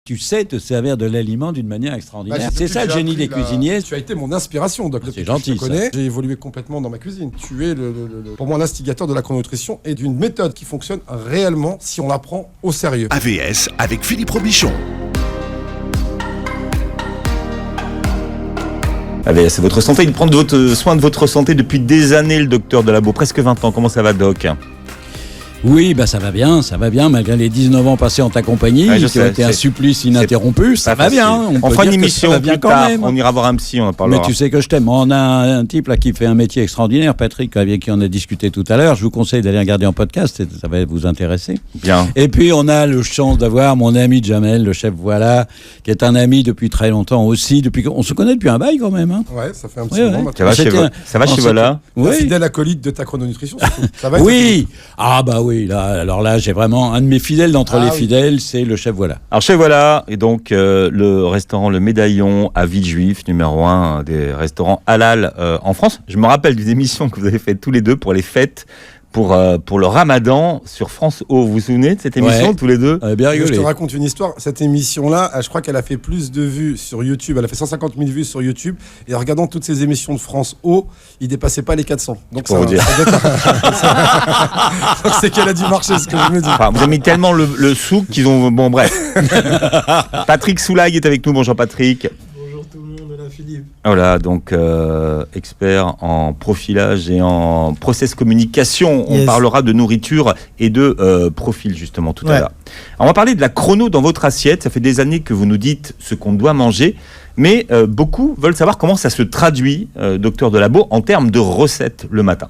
Tu sais te servir de l'aliment d'une manière extraordinaire. C'est ça le génie des cuisiniers. Tu as été mon inspiration, Doc. C'est gentil, ça. J'ai évolué complètement dans ma cuisine. Tu es, pour moi, l'instigateur de la chrononutrition et d'une méthode qui fonctionne réellement si on la prend au sérieux. AVS avec Philippe Robichon. AVS, c'est votre santé. Il prend soin de votre santé depuis des années, le docteur Delabaud. Presque 20 ans. Comment ça va, Doc ? Oui, ça va bien, malgré les 19 ans passés en ta compagnie, qui ont été un supplice ininterrompu, ça va bien. On fera une émission plus tard, on ira voir un psy, on en parlera. Mais tu sais que je t'aime. On a un type là qui fait un métier extraordinaire, Patrick, avec qui on a discuté tout à l'heure. Je vous conseille d'aller regarder en podcast, ça va vous intéresser. Bien. Et puis on a le chance d'avoir mon ami Jamel, le chef Voilà, qui est un ami depuis très longtemps aussi. On se connaît depuis un bail quand même. Hein. Ouais, ça fait un petit moment. Ça va chez Voilà. Oui. Fidèle acolyte de ta chrononutrition, surtout. Ça va. Oui. Oui, alors là, j'ai vraiment un de mes fidèles d'entre les fidèles, c'est le chef Voilà. Alors chef Voilà, et donc le restaurant Le Médaillon à Villejuif, numéro 1 des restaurants halal en France. Je me rappelle d'une émission que vous avez faite tous les deux pour les fêtes, pour le Ramadan sur France O. Vous vous souvenez de cette émission, tous les deux? Bien rigolé. Je te raconte une histoire. Cette émission-là, je crois qu'elle a fait plus de vues sur YouTube. Elle a fait 150 000 vues sur YouTube. Et en regardant toutes ces émissions de France O, il dépassait pas les 400. Donc pour vous dire. Donc c'est qu'elle a dû marcher, ce que je me dis. Enfin, vous avez mis tellement le souk qu'ils ont... Bon, bref. Patrick Soulaille est avec nous. Bonjour Patrick. Philippe. Voilà, donc expert en profilage et en process communication. On parlera de nourriture et de profil justement tout à l'heure. On va parler de la chrono dans votre assiette. Ça fait des années que vous nous dites ce qu'on doit manger, mais beaucoup veulent savoir comment ça se traduit, docteur Delabaud, en termes de recettes le matin.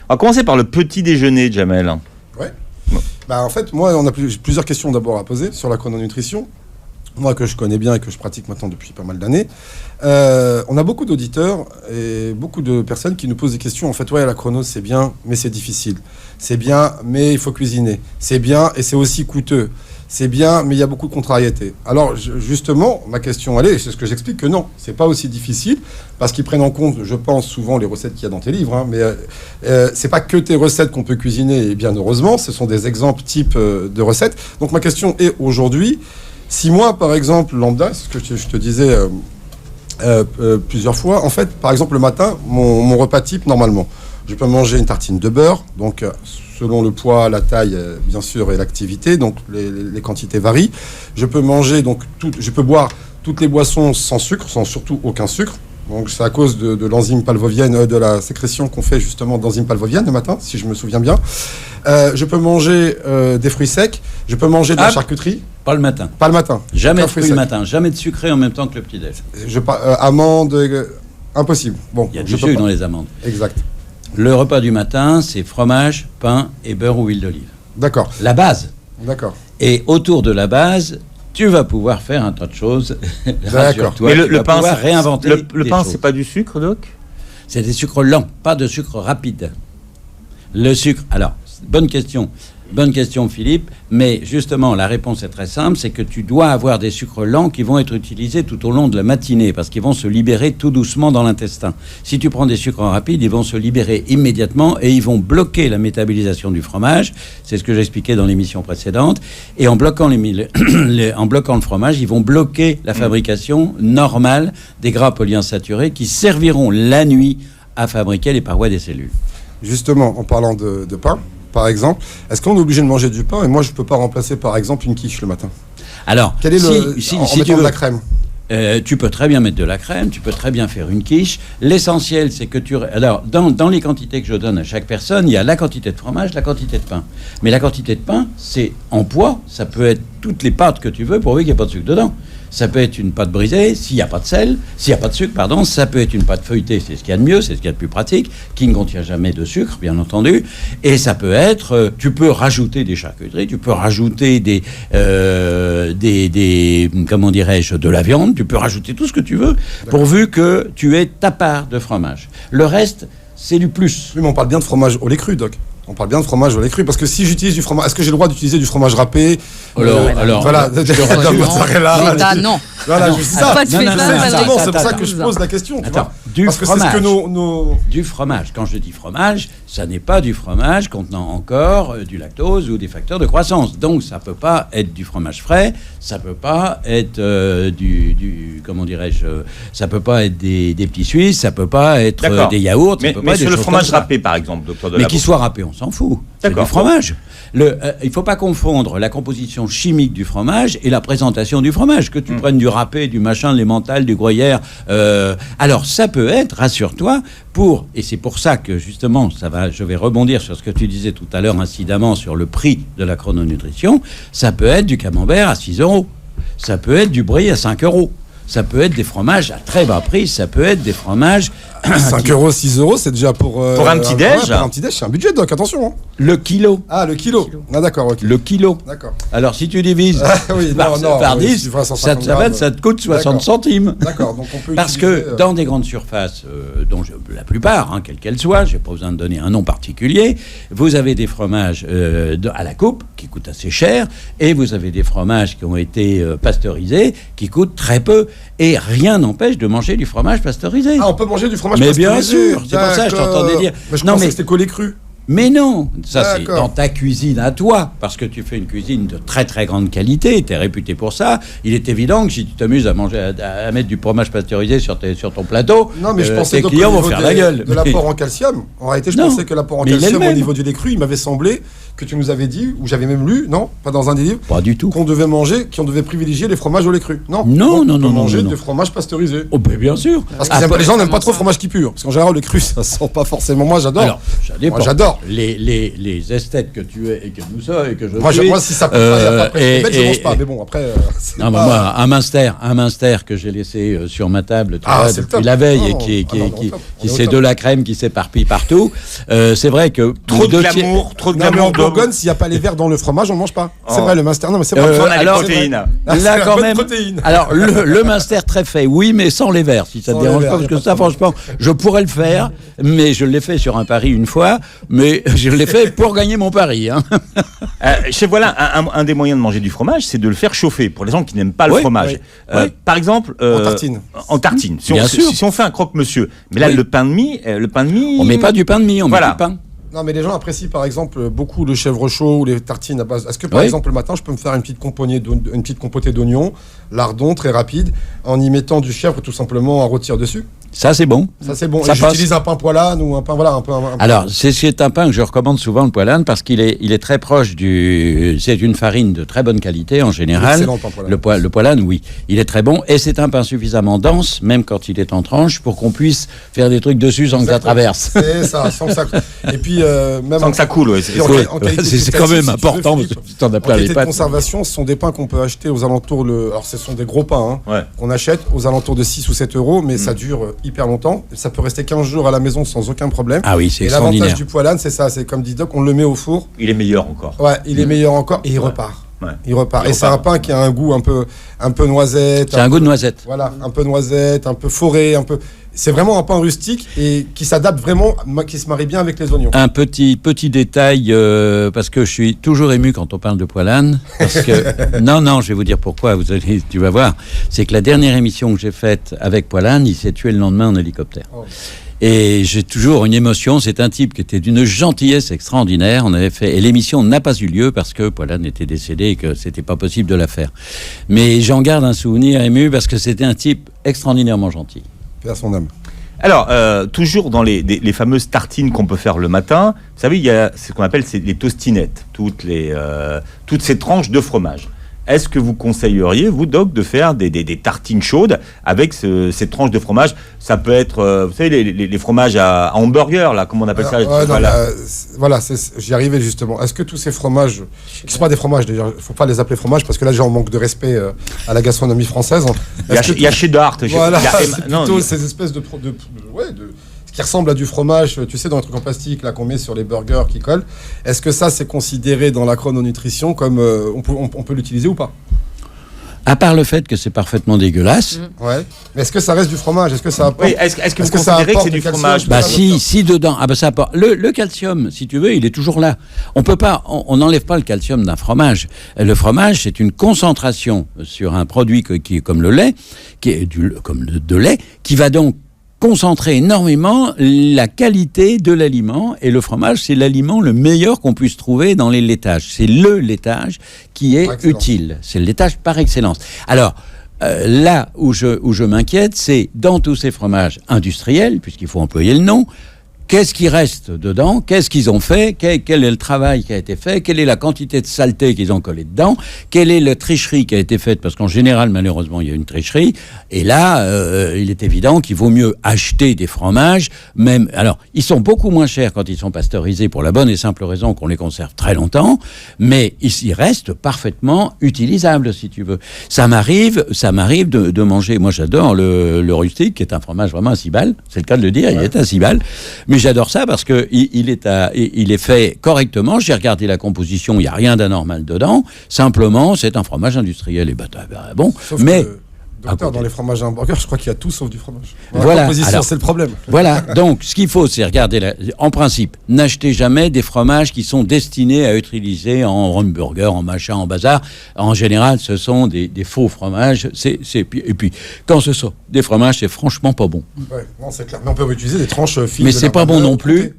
On va commencer par le petit déjeuner, Jamel. Ouais. En fait, moi, on a plusieurs questions d'abord à poser sur la chrononutrition. Moi, que je connais bien et que je pratique maintenant depuis pas mal d'années, on a beaucoup d'auditeurs et beaucoup de personnes qui nous posent des questions. En fait, la chrono, c'est bien, mais c'est difficile. C'est bien, mais il faut cuisiner. C'est bien, et c'est aussi coûteux. C'est bien, mais il y a beaucoup de contrariétés. Alors, justement, ma question, c'est ce que j'explique, que non, c'est pas aussi difficile, parce qu'ils prennent en compte, je pense, souvent les recettes qu'il y a dans tes livres, mais c'est pas que tes recettes qu'on peut cuisiner, et bien heureusement, ce sont des exemples types de recettes. Donc, ma question est aujourd'hui, si moi, par exemple, lambda, c'est ce que je te disais plusieurs fois, en fait, par exemple, le matin, mon repas type, normalement, je peux manger une tartine de beurre, donc selon le poids, la taille, bien sûr, et l'activité, donc les quantités varient. Je peux manger, je peux boire toutes les boissons sans sucre, sans surtout aucun sucre. Donc c'est à cause de l'enzyme palvovienne, de la sécrétion qu'on fait justement d'enzyme palvovienne le matin, si je me souviens bien. Je peux manger des fruits secs, je peux manger de la charcuterie. Pas le matin. Pas le matin. Jamais de fruits le matin, jamais de sucré en même temps que le petit-déj. Amandes, impossible. Bon, il y a du sucre dans les amandes. Exact. Le repas du matin, c'est fromage, pain et beurre ou huile d'olive. D'accord. La base. D'accord. Et autour de la base, tu vas pouvoir faire un tas de choses. D'accord. Mais le pain, réinventer le pain, c'est pas du sucre, Doc ? C'est des sucres lents, pas de sucre rapide. Le sucre, alors, bonne question, Philippe, mais justement, la réponse est très simple, c'est que tu dois avoir des sucres lents qui vont être utilisés tout au long de la matinée, parce qu'ils vont se libérer tout doucement dans l'intestin. Si tu prends des sucres rapides, ils vont se libérer immédiatement et ils vont bloquer la métabolisation du fromage, c'est ce que j'expliquais dans l'émission précédente, et en bloquant le fromage, ils vont bloquer la fabrication normale des gras polyinsaturés qui serviront la nuit à fabriquer les parois des cellules. Justement, en parlant de pain, par exemple, est-ce qu'on est obligé de manger du pain et moi je ne peux pas remplacer par exemple une quiche le matin? Alors, quel est en mettant de la crème? Tu peux très bien mettre de la crème, tu peux très bien faire une quiche. L'essentiel, c'est que alors, dans les quantités que je donne à chaque personne, il y a la quantité de fromage, la quantité de pain. Mais la quantité de pain, c'est en poids, ça peut être toutes les pâtes que tu veux pourvu qu'il n'y ait pas de sucre dedans. Ça peut être une pâte brisée, s'il n'y a pas de sucre, ça peut être une pâte feuilletée, c'est ce qu'il y a de mieux, c'est ce qu'il y a de plus pratique, qui ne contient jamais de sucre, bien entendu. Et ça peut être, tu peux rajouter des charcuteries, tu peux rajouter comment dirais-je, de la viande, tu peux rajouter tout ce que tu veux, pourvu que tu aies ta part de fromage. Le reste, c'est du plus. Oui, mais on parle bien de fromage au lait cru, Doc. On parle bien de fromage au lait cru, parce que si j'utilise du fromage, est-ce que j'ai le droit d'utiliser du fromage râpé? Alors, voilà, non. Voilà, je sais ça. C'est pour ça que je pose la question. Attends, parce que c'est ce que nos... Du fromage. Quand je dis fromage, ça n'est pas du fromage contenant encore du lactose ou des facteurs de croissance. Donc, ça peut pas être du fromage frais, ça peut pas être comment dirais-je, ça peut pas être des petits Suisses, ça peut pas être des yaourts. Mais sur le fromage râpé, par exemple, docteur Mais qu'il soit râpé, on s'en fout. C'est du fromage. Il ne faut pas confondre la composition chimique du fromage et la présentation du fromage. Que tu prennes du râpé, du machin, de l'emmental, du gruyère. Alors, ça peut être, rassure-toi, et c'est pour ça que, justement, je vais rebondir sur ce que tu disais tout à l'heure, incidemment, sur le prix de la chrononutrition. Ça peut être du camembert à 6 €. Ça peut être du brie à 5 €. Ça peut être des fromages à très bas prix. Ça peut être des fromages... 5 €, 6 €, c'est déjà pour un petit déj. Pour un petit déj, c'est un budget, donc attention. Hein. Le kilo. Ah, le kilo. Ah, d'accord, ok. Le kilo. D'accord. Alors, si tu divises par 10, ça te coûte 60 centimes. D'accord, donc on peut Parce que dans des grandes surfaces, dont la plupart, quelles qu'elles soient, je n'ai pas besoin de donner un nom particulier, vous avez des fromages à la coupe qui coûtent assez cher, et vous avez des fromages qui ont été pasteurisés qui coûtent très peu. Et rien n'empêche de manger du fromage pasteurisé. Ah, on peut manger du fromage mais pasteurisé. Mais bien sûr, c'est pour ça que je t'entendais dire. Mais je pensais que c'était collé cru. Mais non, ça c'est dans ta cuisine à toi, parce que tu fais une cuisine de très très grande qualité, tu es réputé pour ça. Il est évident que si tu t'amuses à manger, à mettre du fromage pasteurisé sur ton plateau, non, mais je pensais tes clients vont faire la gueule. De l'apport en calcium. En réalité, je pensais que l'apport en calcium au niveau du lait cru, il m'avait semblé que tu nous avais dit, ou j'avais même lu, non, pas dans un des livres, pas du tout, qu'on devait privilégier les fromages au lait cru. Non, non, manger du fromage pasteurisé. Oh, ben bien sûr. Parce que les gens n'aiment pas trop le fromage qui pure, parce qu'en général le cru ça sent pas forcément. Moi j'adore. Alors, moi j'adore. Les esthètes que tu es et que nous sommes et que je suis. Moi si ça peut pas, je mange pas. Mais bon après. Non, pas... moi un minster que j'ai laissé sur ma table depuis la veille et qui c'est de la crème qui s'éparpille partout. C'est vrai que trop de glamour. En Bourgogne, s'il n'y a pas les verres dans le fromage, on ne mange pas. C'est vrai, le Munster. Non, mais c'est vrai. Alors, protéines. Là, quand même. Alors, le Munster très fait, oui, mais sans les verres, si ça ne te dérange pas, parce que ça, franchement, je pourrais le faire, mais je l'ai fait sur un pari une fois, mais je l'ai fait pour gagner mon pari. Voilà, un des moyens de manger du fromage, c'est de le faire chauffer, pour les gens qui n'aiment pas le fromage. Par exemple... En tartine. Si on fait un croque-monsieur. Mais là, le pain de mie... On met pas du pain de mie, on met du pain. Non, mais les gens apprécient par exemple beaucoup le chèvre chaud ou les tartines à base. Est-ce que par exemple le matin, je peux me faire une petite compotée d'oignons, lardons, très rapide, en y mettant du chèvre tout simplement à rôtir dessus? Ça, c'est bon. Ça, c'est bon. Et j'utilise un pain poilane ou un pain, voilà, un peu. Alors, c'est un pain que je recommande souvent, le poilane, parce qu'il est très proche c'est une farine de très bonne qualité en général. Excellent pain poilane. Le poilane, oui. Il est très bon. Et c'est un pain suffisamment dense, même quand il est en tranche, pour qu'on puisse faire des trucs dessus sans que ça traverse. C'est ça, sans que ça. Et puis, même. Sans que ça coule, c'est quand même important, parce que tu en as plein les pattes. En conservation, ce sont des pains qu'on peut acheter aux alentours. Alors, ce sont des gros pains, qu'on achète aux alentours de 6 ou 7 €, mais ça dure hyper longtemps. Ça peut rester 15 jours à la maison sans aucun problème. Ah oui, c'est extraordinaire. Et l'avantage du poilane, c'est ça, c'est comme dit Doc, on le met au four. Il est meilleur encore. Ouais, il est meilleur encore et il repart. Ouais. Il repart. Et c'est un pain qui a un goût un peu noisette. C'est un goût de noisette. Voilà, un peu noisette, un peu forêt, un peu. C'est vraiment un pain rustique et qui s'adapte vraiment, qui se marie bien avec les oignons. Un petit détail, parce que je suis toujours ému quand on parle de poilane. Parce que non, je vais vous dire pourquoi. Tu vas voir. C'est que la dernière émission que j'ai faite avec poilane, il s'est tué le lendemain en hélicoptère. Oh. Et j'ai toujours une émotion. C'est un type qui était d'une gentillesse extraordinaire. On avait fait, et l'émission n'a pas eu lieu parce que Poilane était décédé et que c'était pas possible de la faire. Mais j'en garde un souvenir ému parce que c'était un type extraordinairement gentil. Paix à son âme. Alors, toujours dans les fameuses tartines qu'on peut faire le matin, vous savez, il y a ce qu'on appelle les tostinettes, toutes ces tranches de fromage. Est-ce que vous conseilleriez, vous, Doc, de faire des tartines chaudes avec ces tranches de fromage? Ça peut être, vous savez, les fromages à hamburger, là, comment on appelle ça? Voilà, j'y arrivais justement. Est-ce que tous ces fromages, qui ne sont pas des fromages déjà, il ne faut pas les appeler fromages parce que là, on manque de respect à la gastronomie française. Il y a cheddar. Voilà, c'est plutôt ces espèces qui ressemble à du fromage, tu sais, dans les trucs en plastique là qu'on met sur les burgers qui collent. Est-ce que ça, c'est considéré dans la chrononutrition comme on peut l'utiliser ou pas? À part le fait que c'est parfaitement dégueulasse. Ouais. Mais est-ce que ça reste du fromage? Est-ce que ça apporte? Oui, est-ce que vous considérez que c'est du fromage? Si dedans. Ah ça apporte. Le calcium, si tu veux, il est toujours là. On peut pas, on n'enlève pas le calcium d'un fromage. Le fromage, c'est une concentration sur un produit qui est comme le lait, comme de lait, qui va donc concentrer énormément la qualité de l'aliment. Et le fromage, c'est l'aliment le meilleur qu'on puisse trouver dans les laitages. C'est le laitage qui est utile. C'est le laitage par excellence. Alors, là où je m'inquiète, c'est dans tous ces fromages industriels, puisqu'il faut employer le nom, qu'est-ce qui reste dedans? Qu'est-ce qu'ils ont fait? Quel est le travail qui a été fait? Quelle est la quantité de saleté qu'ils ont collé dedans? Quelle est la tricherie qui a été faite? Parce qu'en général, malheureusement, il y a une tricherie. Et là, il est évident qu'il vaut mieux acheter des fromages. Même, alors, ils sont beaucoup moins chers quand ils sont pasteurisés pour la bonne et simple raison qu'on les conserve très longtemps. Mais ils restent parfaitement utilisables, si tu veux. Ça m'arrive de manger. Moi, j'adore le rustique, qui est un fromage vraiment à 6 balles. C'est le cas de le dire. Ouais. Il est à 6 balles. Mais j'adore ça parce que il est fait correctement. J'ai regardé la composition, il n'y a rien d'anormal dedans. Simplement, c'est un fromage industriel. Et bon, sauf mais docteur, dans les fromages hamburgers, je crois qu'il y a tout sauf du fromage. Voilà. La composition, c'est le problème. Voilà. Donc, ce qu'il faut, c'est regarder. En principe, n'achetez jamais des fromages qui sont destinés à être utilisés en hamburger, en machin, en bazar. En général, ce sont des faux fromages. Et puis, quand ce sont des fromages, c'est franchement pas bon. Ouais, non, c'est clair. Mais on peut utiliser des tranches fines. Mais c'est pas bon non plus.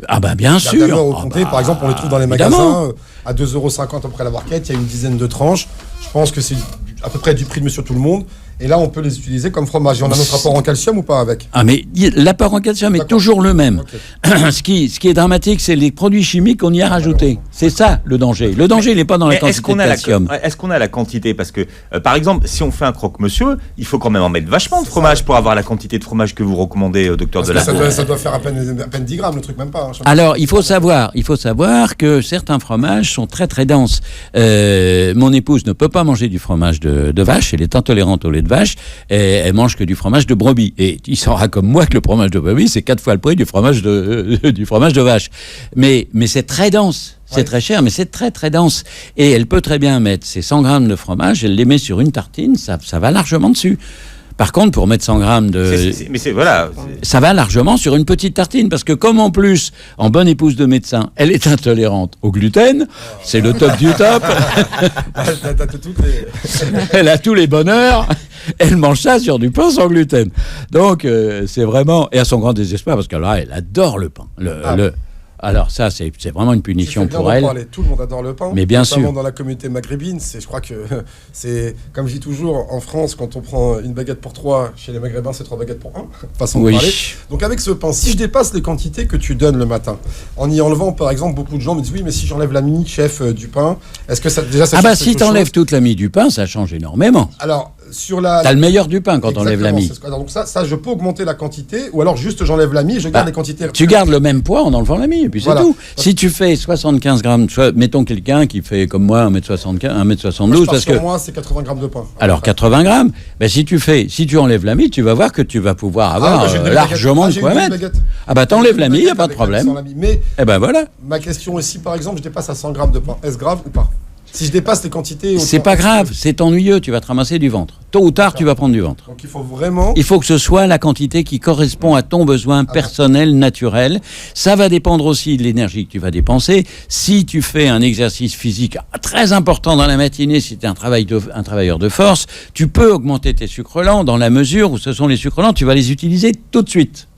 Ah ben bien sûr. Au comté, par exemple, on les trouve dans les magasins à 2,50 € à peu près la barquette. Il y a une dizaine de tranches. Je pense que c'est à peu près du prix de Monsieur Tout le Monde. Et là, on peut les utiliser comme fromage. Et on a notre apport en calcium ou pas avec? Ah, mais l'apport en calcium est toujours le même. Okay. Ce qui est dramatique, c'est les produits chimiques qu'on y a rajoutés. C'est ça, le danger. Le danger, il n'est pas dans la quantité de calcium. Est-ce qu'on a la quantité? Parce que, par exemple, si on fait un croque-monsieur, il faut quand même en mettre vachement de fromage pour avoir la quantité de fromage que vous recommandez, docteur Delacour. Ça doit faire à peine 10 grammes, le truc, même pas. Alors, il faut savoir que certains fromages sont très, très denses. Mon épouse ne peut pas manger du fromage de vache. Elle est intolérante au lait de vache, et elle mange que du fromage de brebis. Et il saura comme moi que le fromage de brebis, c'est 4 fois le prix du fromage de vache. Mais c'est très dense. C'est très cher, mais c'est très très dense. Et elle peut très bien mettre ses 100 grammes de fromage, elle les met sur une tartine, ça va largement dessus. Par contre, pour mettre 100 grammes ça va largement sur une petite tartine. Parce que comme en plus, en bonne épouse de médecin, elle est intolérante au gluten, c'est le top du top. Elle a tous les bonheurs. Elle mange ça sur du pain sans gluten. Donc, c'est vraiment... Et à son grand désespoir, parce que là, elle adore le pain. Alors ça, c'est vraiment une punition pour elle. Tout le monde adore le pain. Mais bien sûr. Dans la communauté maghrébine, je crois que c'est, comme je dis toujours, en France, quand on prend une baguette pour 3, chez les Maghrébins, c'est 3 baguettes pour 1. Façon de parler. Donc avec ce pain, si je dépasse les quantités que tu donnes le matin, en y enlevant, par exemple, beaucoup de gens me disent oui, mais si j'enlève la mie, chef, du pain, est-ce que ça déjà ça change si t'enlèves toute la mie du pain, ça change énormément. Alors, t'as le meilleur du pain quand on enlève la mie. Donc ça, je peux augmenter la quantité, ou alors juste j'enlève la mie et je garde les quantités. Tu gardes le même poids en enlevant la mie, et puis c'est tout. Si tu fais 75 grammes, mettons quelqu'un qui fait comme moi 1m75, 1m72, parce que moi c'est 80 grammes de pain. Alors 80 grammes, si tu enlèves la mie, tu vas voir que tu vas pouvoir avoir largement de quoi mettre. Ah bah t'enlèves la mie, il n'y a pas de problème. Mais voilà. Ma question aussi, par exemple, je dépasse à 100 grammes de pain, est-ce grave ou pas? Si je dépasse les quantités... C'est pas grave, c'est ennuyeux, tu vas te ramasser du ventre. Tôt ou tard, tu vas prendre du ventre. Donc il faut vraiment... Il faut que ce soit la quantité qui correspond à ton besoin personnel, naturel. Ça va dépendre aussi de l'énergie que tu vas dépenser. Si tu fais un exercice physique très important dans la matinée, si tu es un travailleur de force, tu peux augmenter tes sucres lents dans la mesure où ce sont les sucres lents, tu vas les utiliser tout de suite.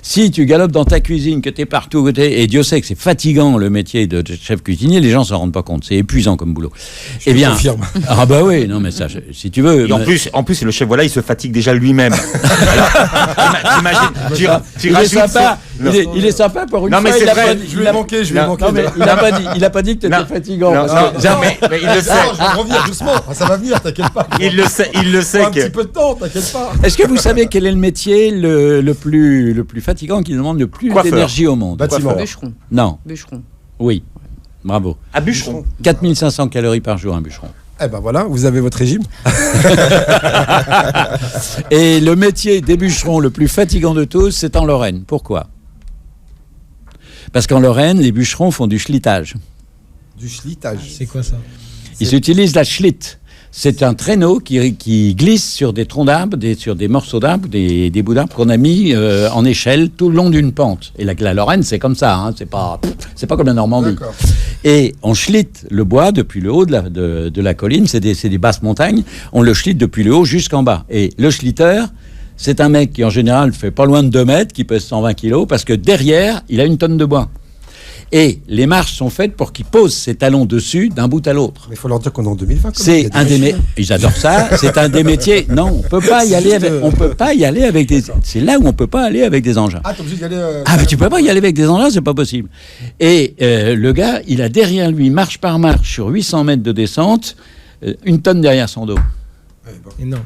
Si tu galopes dans ta cuisine, que tu es partout, et Dieu sait que c'est fatigant le métier de chef cuisinier, les gens s'en rendent pas compte, c'est épuisant comme boulot. Je confirme. Ah bah oui, non mais ça, si tu veux... Et en plus, le chef, il se fatigue déjà lui-même. T'imagines, il est sympa pour une fois. Non mais c'est vrai, je lui ai manqué. Il a pas dit que tu étais fatigant. Mais il le sait. Je vais revenir doucement, ça va venir, t'inquiète pas. Il le sait un petit peu de temps, t'inquiète pas. Est-ce que vous savez quel est le métier le plus fatigant qui demande le plus d'énergie au monde? Bâtiment. Bûcheron. Non. Bûcheron. Oui. Bravo. À bûcheron. 4500 calories par jour, un bûcheron. Eh ben voilà, vous avez votre régime. Et le métier des bûcherons le plus fatigant de tous, c'est en Lorraine. Pourquoi? Parce qu'en Lorraine, les bûcherons font du schlitage. Du schlitage. C'est quoi ça? Ils utilisent la schlitt. C'est un traîneau qui glisse sur des troncs d'arbres, sur des morceaux d'arbres, des bouts d'arbres qu'on a mis en échelle tout le long d'une pente. Et la Lorraine, c'est comme ça, hein, c'est pas comme la Normandie. D'accord. Et on schlitte le bois depuis le haut de la colline, c'est des basses montagnes, on le schlitte depuis le haut jusqu'en bas. Et le schlitteur, c'est un mec qui, en général, fait pas loin de 2 mètres, qui pèse 120 kilos, parce que derrière, il a 1 tonne de bois. Et les marches sont faites pour qu'il pose ses talons dessus d'un bout à l'autre. Mais il faut leur dire qu'on est en 2020. C'est un des métiers. Ils adorent ça. C'est un des métiers. Non, on peut pas y aller avec. On peut pas y aller avec des. C'est là où on peut pas aller avec des engins. Ah, t'es obligé d'y aller. Ah, mais tu peux pas y aller avec des engins, c'est pas possible. Et le gars, il a derrière lui, marche par marche, sur 800 mètres de descente, 1 tonne derrière son dos. Ouais, bon. Énorme.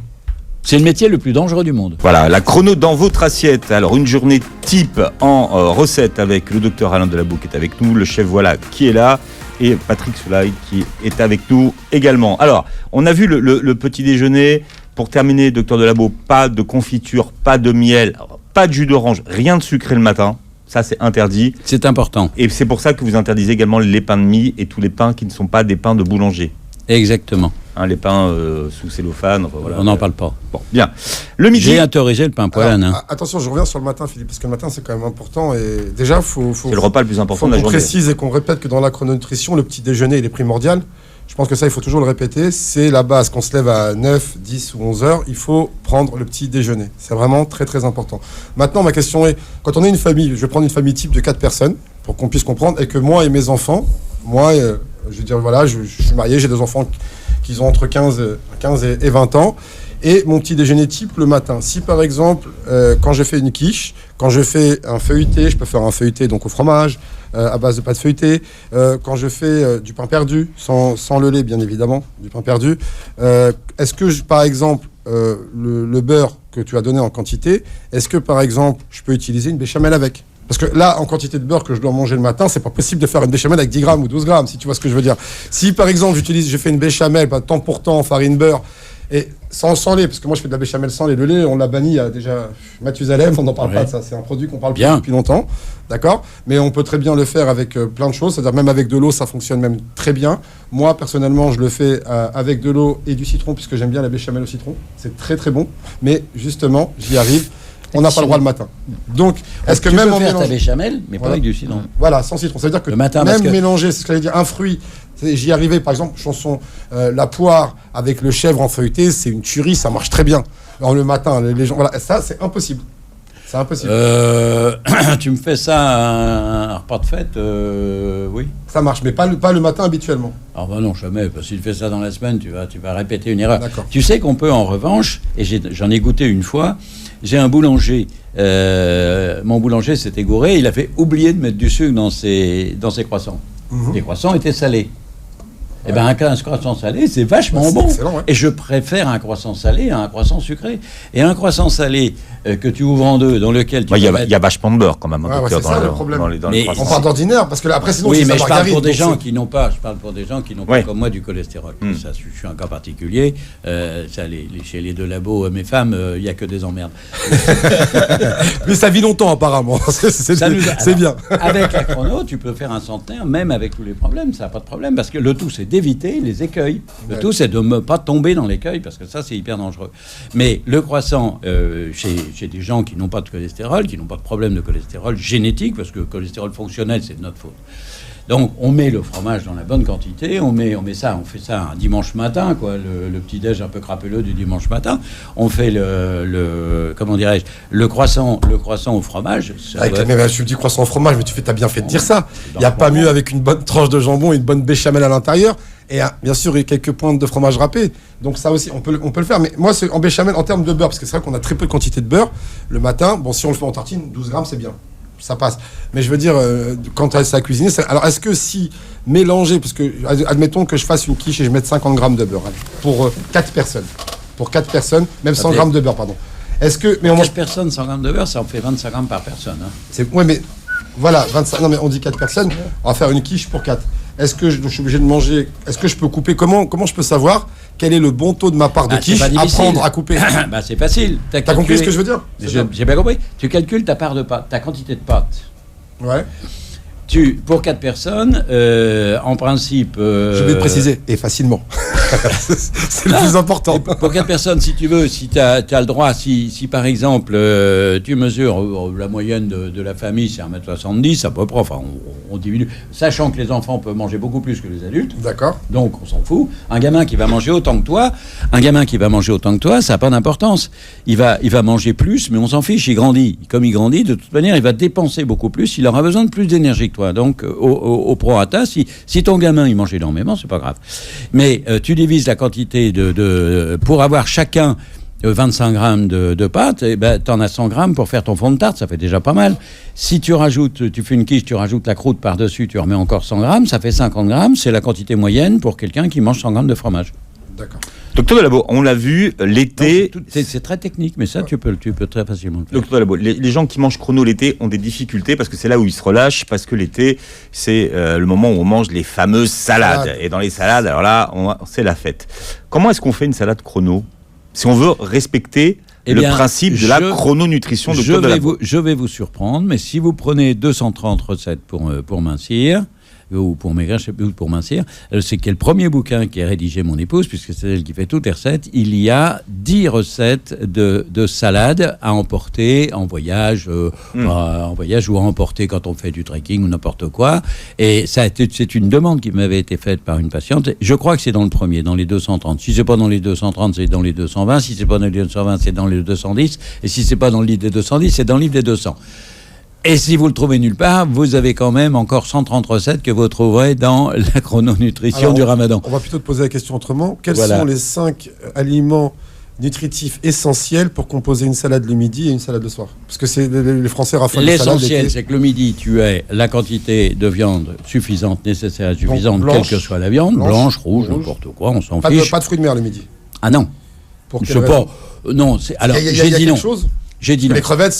C'est le métier le plus dangereux du monde. Voilà, la chrono dans votre assiette. Alors, une journée type en recette avec le docteur Alain Delabou qui est avec nous, le chef Voilà qui est là, et Patrick Soulaï qui est avec nous également. Alors, on a vu le petit déjeuner. Pour terminer, docteur Delabou, pas de confiture, pas de miel, pas de jus d'orange, rien de sucré le matin. Ça, c'est interdit. C'est important. Et c'est pour ça que vous interdisez également les pains de mie et tous les pains qui ne sont pas des pains de boulanger. Exactement. Hein, les pains sous cellophane. Enfin, voilà. On n'en parle pas. Bon, bien. Le midi. J'ai autorisé le pain poêle. Hein. Attention, je reviens sur le matin, Philippe, parce que le matin, c'est quand même important. Et déjà, c'est le repas le plus important de la qu'on journée. précise et qu'on répète que dans la chrononutrition, le petit déjeuner, il est primordial. Je pense que ça, il faut toujours le répéter. C'est la base. Qu'on se lève à 9, 10 ou 11 heures, il faut prendre le petit déjeuner. C'est vraiment très, très important. Maintenant, ma question est, quand on est une famille, je vais prendre une famille type de 4 personnes, pour qu'on puisse comprendre, et que moi et mes enfants, je veux dire, voilà, je suis marié, j'ai des enfants qui ont entre 15 et 20 ans, et mon petit déjeuner type le matin. Si par exemple, quand je fais une quiche, quand je fais un feuilleté, je peux faire un feuilleté donc au fromage, à base de pâte feuilletée, quand je fais du pain perdu, sans le lait bien évidemment, du pain perdu, est-ce que par exemple, le beurre que tu as donné en quantité, est-ce que par exemple, je peux utiliser une béchamel avec ? Parce que là, en quantité de beurre que je dois manger le matin, c'est pas possible de faire une béchamel avec 10 grammes ou 12 grammes, si tu vois ce que je veux dire. Si, par exemple, je fais une béchamel, temps pour temps, farine, beurre, et sans lait, parce que moi, je fais de la béchamel sans lait. Le lait, on l'a banni il y a déjà Mathusalem, on n'en parle pas de ça. C'est un produit qu'on parle plus depuis longtemps, d'accord ? Mais on peut très bien le faire avec plein de choses, c'est-à-dire même avec de l'eau, ça fonctionne même très bien. Moi, personnellement, je le fais avec de l'eau et du citron, puisque j'aime bien la béchamel au citron. C'est très, très bon. Mais justement, j'y arrive. On n'a pas le droit le matin. Donc, est-ce que tu même peux en faire mélange... ta béchamel, mais Voilà. pas avec du citron. Voilà, sans citron. Ça veut dire que Le matin, même parce que- mélanger, c'est ce que j'allais dire, un fruit. J'y arrivais, par exemple, la poire avec le chèvre en feuilleté, c'est une tuerie, ça marche très bien. Alors, le matin, les gens, voilà, ça, c'est impossible. C'est impossible. Tu me fais ça un repas de fête, oui. Ça marche, mais pas le matin habituellement. Ah bah non, jamais, parce que si tu fais ça dans la semaine, tu vas répéter une erreur. D'accord. Tu sais qu'on peut en revanche, et j'en ai goûté une fois, j'ai un boulanger, mon boulanger s'était gouré, il avait oublié de mettre du sucre dans ses croissants. Mhm. Les croissants étaient salés. Eh bien, un croissant salé, c'est vachement C'est bon. excellent, ouais. Et je préfère un croissant salé à un croissant sucré. Et un croissant salé que tu ouvres en deux, dans lequel tu Il y, vas a- il y a vachement de beurre quand même. Ouais, docteur, c'est ça, le problème. dans les Mais croissants. On parle d'ordinaire, parce que là, après, sinon, oui, c'est mais sa je parle margarine, pour des donc gens c'est- qui n'ont pas. Je parle pour des gens qui n'ont Ouais. pas comme moi du cholestérol. Mm. Ça, je suis un cas particulier. Ça, chez les Delabou, mes femmes, il n'y a que des emmerdes. Mais ça vit longtemps, apparemment. Ça nous a- C'est bien. Avec la chrono, tu peux faire un centenaire, même avec tous les problèmes, ça n'a pas de problème, parce que le tout, c'est d'éviter les écueils. Le Ouais. tout, c'est de ne pas tomber dans l'écueil, parce que ça, c'est hyper dangereux. Mais le croissant, chez des gens qui n'ont pas de cholestérol, qui n'ont pas de problème de cholestérol génétique, parce que le cholestérol fonctionnel, c'est de notre faute. Donc, on met le fromage dans la bonne quantité, on fait ça un dimanche matin, quoi, le petit-déj un peu crapuleux du dimanche matin. On fait comment dirais-je, le croissant au fromage. Ça doit- Mais tu me dis croissant au fromage, mais t'as bien fait de dire ça. Il n'y a pas mieux avec une bonne tranche de jambon et une bonne béchamel à l'intérieur. Et bien sûr, il y a quelques pointes de fromage râpé. Donc ça aussi, on peut le faire. Mais moi, c'est en béchamel en termes de beurre, parce que c'est vrai qu'on a très peu de quantité de beurre. Le matin, bon, si on le fait en tartine, 12 grammes, c'est bien. Ça passe. Mais je veux dire, quand c'est à cuisiner, alors est-ce que si mélanger, parce que admettons que je fasse une quiche et je mette 50 grammes de beurre, pour 4 personnes. Pour 4 personnes, même 100 grammes de beurre, pardon. Est-ce que... Mais on mange... 4 personnes, 100 grammes de beurre, ça en fait 25 grammes par personne. Hein. Ouais, mais voilà, 25. Non, mais on dit 4 personnes. On va faire une quiche pour 4. Est-ce que je suis obligé de manger? Est-ce que je peux couper? Comment je peux savoir quel est le bon taux de ma part de C'est quiche pas à difficile. prendre, à couper? Bah, c'est facile. T'as compris ce que je veux dire? J'ai bien compris. Tu calcules ta part de pâte, ta quantité de pâte. Ouais. Pour 4 personnes, en principe... Je vais te préciser, et facilement. C'est le plus important. Pour 4 personnes, si tu veux, si tu as le droit, si par exemple, tu mesures la moyenne de la famille, c'est 1m70, à peu près, enfin, on diminue, sachant que les enfants peuvent manger beaucoup plus que les adultes. D'accord. Donc, on s'en fout. Un gamin qui va manger autant que toi, ça n'a pas d'importance. Il va manger plus, mais on s'en fiche, il grandit. Comme il grandit, de toute manière, il va dépenser beaucoup plus, il aura besoin de plus d'énergie que toi. Donc, au prorata, si ton gamin, il mange énormément, c'est pas grave. Mais tu divises la quantité pour avoir chacun 25 grammes de pâte, et ben, tu en as 100 grammes pour faire ton fond de tarte, ça fait déjà pas mal. Si tu fais une quiche, tu rajoutes la croûte par-dessus, tu remets encore 100 grammes, ça fait 50 grammes, c'est la quantité moyenne pour quelqu'un qui mange 100 grammes de fromage. D'accord. Docteur Delabeau, on l'a vu l'été. C'est très technique, mais ça, tu peux très facilement le faire. Docteur Delabeau, les gens qui mangent chrono l'été ont des difficultés parce que c'est là où ils se relâchent, parce que l'été, c'est le moment où on mange les fameuses salades. Et dans les salades, alors là, c'est la fête. Comment est-ce qu'on fait une salade chrono si on veut respecter le principe de la chrononutrition? Je vais vous surprendre, mais si vous prenez 230 recettes pour mincir, ou pour maigrir, je sais plus, ou pour mincir, c'est que le premier bouquin qui est rédigé mon épouse, puisque c'est elle qui fait toutes les recettes, il y a 10 recettes de salade à emporter en voyage, ou à emporter quand on fait du trekking ou n'importe quoi. Et c'est une demande qui m'avait été faite par une patiente. Je crois que c'est dans le premier, dans les 230. Si c'est pas dans les 230, c'est dans les 220. Si c'est pas dans les 220, c'est dans les 210. Et si c'est pas dans le livre des 210, c'est dans le livre des 200. Et si vous le trouvez nulle part, vous avez quand même encore 130 recettes que vous trouverez dans la chrononutrition du Ramadan. On va plutôt te poser la question autrement. Quels sont les 5 aliments nutritifs essentiels pour composer une salade le midi et une salade le soir? Parce que les Français raffolent de salade. L'essentiel, c'est que le midi, tu aies la quantité de viande suffisante, nécessaire et suffisante, quelle que soit la viande, blanche, rouge, n'importe quoi, on s'en fiche. Pas de fruits de mer le midi? Ah non. Pour quelle raison? Non, alors j'ai dit non. J'ai dit non. Les crevettes,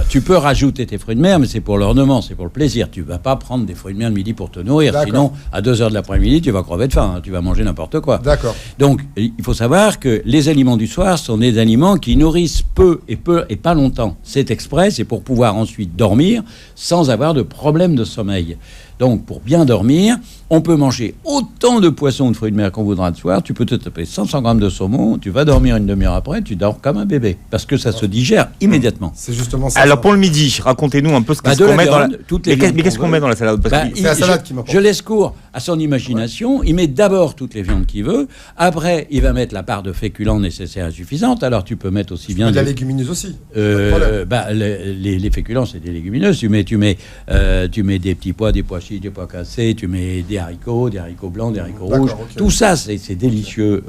tu peux rajouter tes fruits de mer, mais c'est pour l'ornement, c'est pour le plaisir. Tu vas pas prendre des fruits de mer le midi pour te nourrir. D'accord. Sinon, à 2h de l'après-midi, tu vas crever de faim. Hein, tu vas manger n'importe quoi. D'accord. Donc, il faut savoir que les aliments du soir sont des aliments qui nourrissent peu et pas longtemps. C'est exprès, c'est pour pouvoir ensuite dormir sans avoir de problème de sommeil. Donc, pour bien dormir, on peut manger autant de poissons ou de fruits de mer qu'on voudra le soir. Tu peux te taper 500 grammes de saumon, tu vas dormir une demi-heure après, tu dors comme un bébé. Parce que ça se digère immédiatement. C'est justement ça. Alors, pour le midi, racontez-nous un peu ce qu'on met dans la... Mais qu'est-ce qu'on met dans la salade? C'est la salade qui m'importe. Je laisse cours à son imagination. Il met d'abord toutes les viandes qu'il veut. Après, il va mettre la part de féculents nécessaire et suffisante. Alors, tu peux mettre aussi bien... de la légumineuse aussi. Les féculents, c'est des légumineuses. Tu mets des petits pois, des pois chiches, des pois cassés, tu mets des haricots blancs, des haricots rouges. Okay. Tout ça, c'est délicieux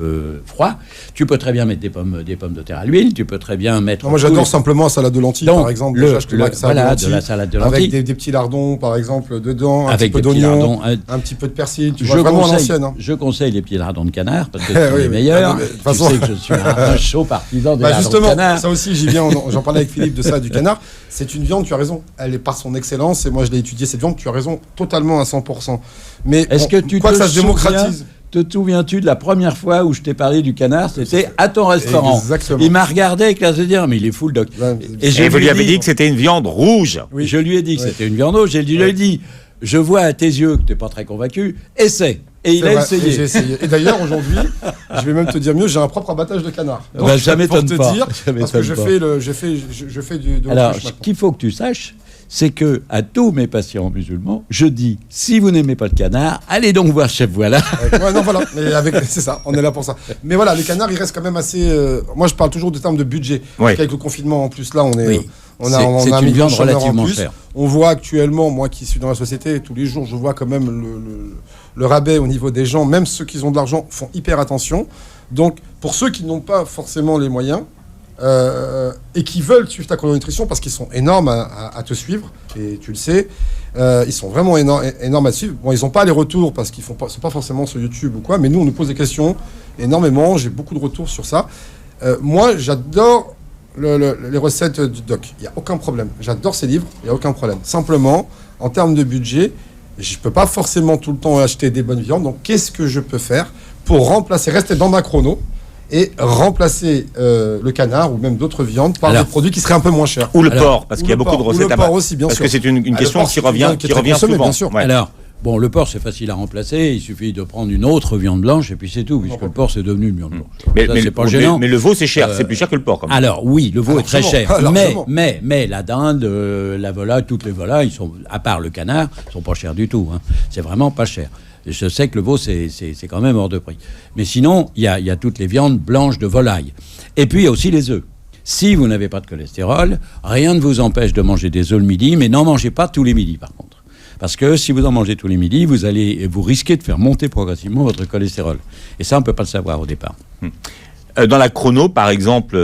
froid. Tu peux très bien mettre des pommes de terre à l'huile. Tu peux très bien mettre... moi, j'adore simplement la salade de lentilles, par exemple. De la salade de lentilles. Avec des petits lardons, par exemple, dedans, un petit peu d'oignon, un petit peu de persil. Tu vois, vraiment à l'ancienne. Je conseille les petits lardons de canard, parce que c'est les meilleurs. Tu sais que je suis un chaud partisan des lardons de canard. Justement, ça aussi, j'y viens. J'en parlais avec Philippe de ça, du canard. C'est une viande, tu as raison. Elle est par son excellence. Et moi, je l'ai étudiée, cette viande. Tu as raison, totalement à 100%. Mais est-ce que tu ça se démocratise? Te souviens-tu de la première fois où je t'ai parlé du canard? C'était à ton restaurant. Exactement. Il m'a regardé avec l'air de dire, mais il est fou le doc. Et vous lui avez dit que c'était une viande rouge. Oui, je lui ai dit que c'était une viande rouge. Je lui ai dit, je vois à tes yeux que tu n'es pas très convaincu. Essaie. Et il a essayé. J'ai essayé. Et d'ailleurs, aujourd'hui, je vais même te dire mieux, j'ai un propre abattage de canard. Donc, ça m'étonne pas. Pour te dire, parce que je fais de alors, ce qu'il faut que tu saches, c'est que à tous mes patients musulmans, je dis, si vous n'aimez pas le canard, allez donc voir Chef Voilà. Voilà. C'est ça, on est là pour ça. Mais voilà, le canard, il reste quand même assez... moi, je parle toujours de termes de budget. Ouais. Avec le confinement, en plus, là, on est... Oui. C'est une viande relativement chère. On voit actuellement, moi qui suis dans la société, tous les jours, je vois quand même le rabais au niveau des gens, même ceux qui ont de l'argent font hyper attention. Donc, pour ceux qui n'ont pas forcément les moyens et qui veulent suivre ta chrononutrition, parce qu'ils sont énormes à te suivre, et tu le sais, ils sont vraiment énormes à te suivre. Bon, ils n'ont pas les retours parce qu'ils ne sont pas forcément sur YouTube ou quoi, mais nous, on nous pose des questions énormément. J'ai beaucoup de retours sur ça. Moi, j'adore... les recettes du doc, il n'y a aucun problème. J'adore ces livres, il n'y a aucun problème. Simplement, en termes de budget, je ne peux pas forcément tout le temps acheter des bonnes viandes. Donc, qu'est-ce que je peux faire pour remplacer, rester dans ma chrono et remplacer le canard ou même d'autres viandes par des produits qui seraient un peu moins chers. Ou le porc, parce qu'il y a beaucoup de recettes à base. Aussi, bien parce sûr. que c'est une question qui revient souvent. Bien sûr. Ouais. Alors, bon, le porc, c'est facile à remplacer. Il suffit de prendre une autre viande blanche et puis c'est tout, puisque le porc, c'est devenu une viande blanche. Mais c'est pas gênant. Mais le veau, c'est cher. C'est plus cher que le porc. Quand même. Alors, oui, le veau est très cher. Largement. Mais la dinde, la volaille, toutes les volailles, ils sont, à part le canard, ils sont pas chers du tout. Hein. C'est vraiment pas cher. Je sais que le veau, c'est quand même hors de prix. Mais sinon, il y a toutes les viandes blanches de volaille. Et puis, il y a aussi les œufs. Si vous n'avez pas de cholestérol, rien ne vous empêche de manger des œufs le midi, mais n'en mangez pas tous les midis, par contre. Parce que si vous en mangez tous les midis, vous risquez de faire monter progressivement votre cholestérol. Et ça, on ne peut pas le savoir au départ. Dans la chrono, par exemple,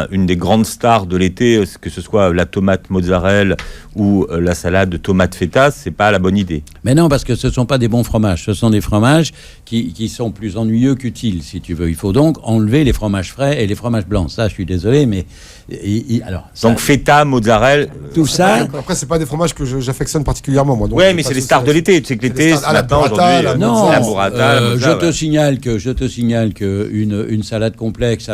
une des grandes stars de l'été, que ce soit la tomate mozzarella ou la salade de tomate feta, c'est pas la bonne idée. Mais non, parce que ce ne sont pas des bons fromages. Ce sont des fromages qui sont plus ennuyeux qu'utiles, si tu veux. Il faut donc enlever les fromages frais et les fromages blancs. Ça, je suis désolé, mais... Donc feta, mozzarella... Tout ça... Après, c'est pas des fromages que j'affectionne particulièrement, moi. Oui, mais c'est les stars de l'été. Tu sais que l'été, ce matin, aujourd'hui... Non, la burrata, je te signale que une salade complexe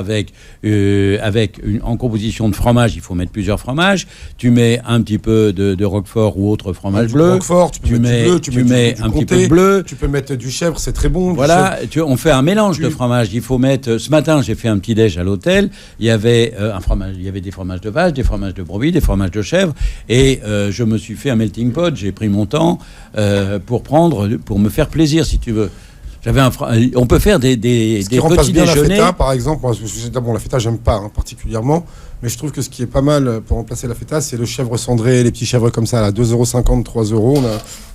en composition de fromage, il faut mettre plusieurs fromages. Tu mets un petit peu de Roquefort ou autre fromage bleu. Roquefort, tu mets un petit peu de bleu. Tu peux mettre du chèvre, c'est très bon. Voilà, on fait un mélange de fromages. Il faut mettre. Ce matin, j'ai fait un petit déj à l'hôtel. Il y avait il y avait des fromages de vache, des fromages de brebis, des fromages de chèvre, et je me suis fait un melting pot. J'ai pris mon temps pour me faire plaisir, si tu veux. On peut faire des petits déjeuners. La feta, par exemple, la feta, j'aime pas particulièrement, mais je trouve que ce qui est pas mal pour remplacer la feta, c'est le chèvre cendré, les petits chèvres comme ça, à 2,50 €, 3 €.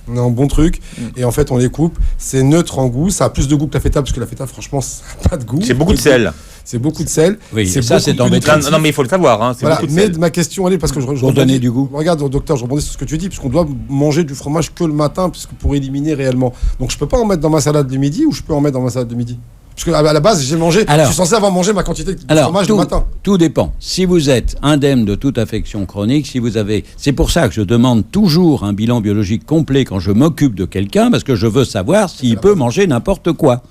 On a un bon truc, et en fait, on les coupe. C'est neutre en goût, ça a plus de goût que la feta, parce que la feta, franchement, ça n'a pas de goût. C'est beaucoup de sel. C'est beaucoup de sel. Oui, ça, c'est embêtant. Non, mais il faut le savoir. Hein, voilà, mais ma question, elle est parce que pour donner du goût. Regarde, docteur, je rebondis sur ce que tu dis, puisqu'on doit manger du fromage que le matin, puisque pour éliminer réellement. Donc, je peux pas en mettre dans ma salade du midi, ou je peux en mettre dans ma salade de midi? Parce qu'à la base, je suis censé avoir mangé ma quantité de fromage le matin. Tout dépend. Si vous êtes indemne de toute affection chronique, c'est pour ça que je demande toujours un bilan biologique complet quand je m'occupe de quelqu'un, parce que je veux savoir s'il peut manger n'importe quoi.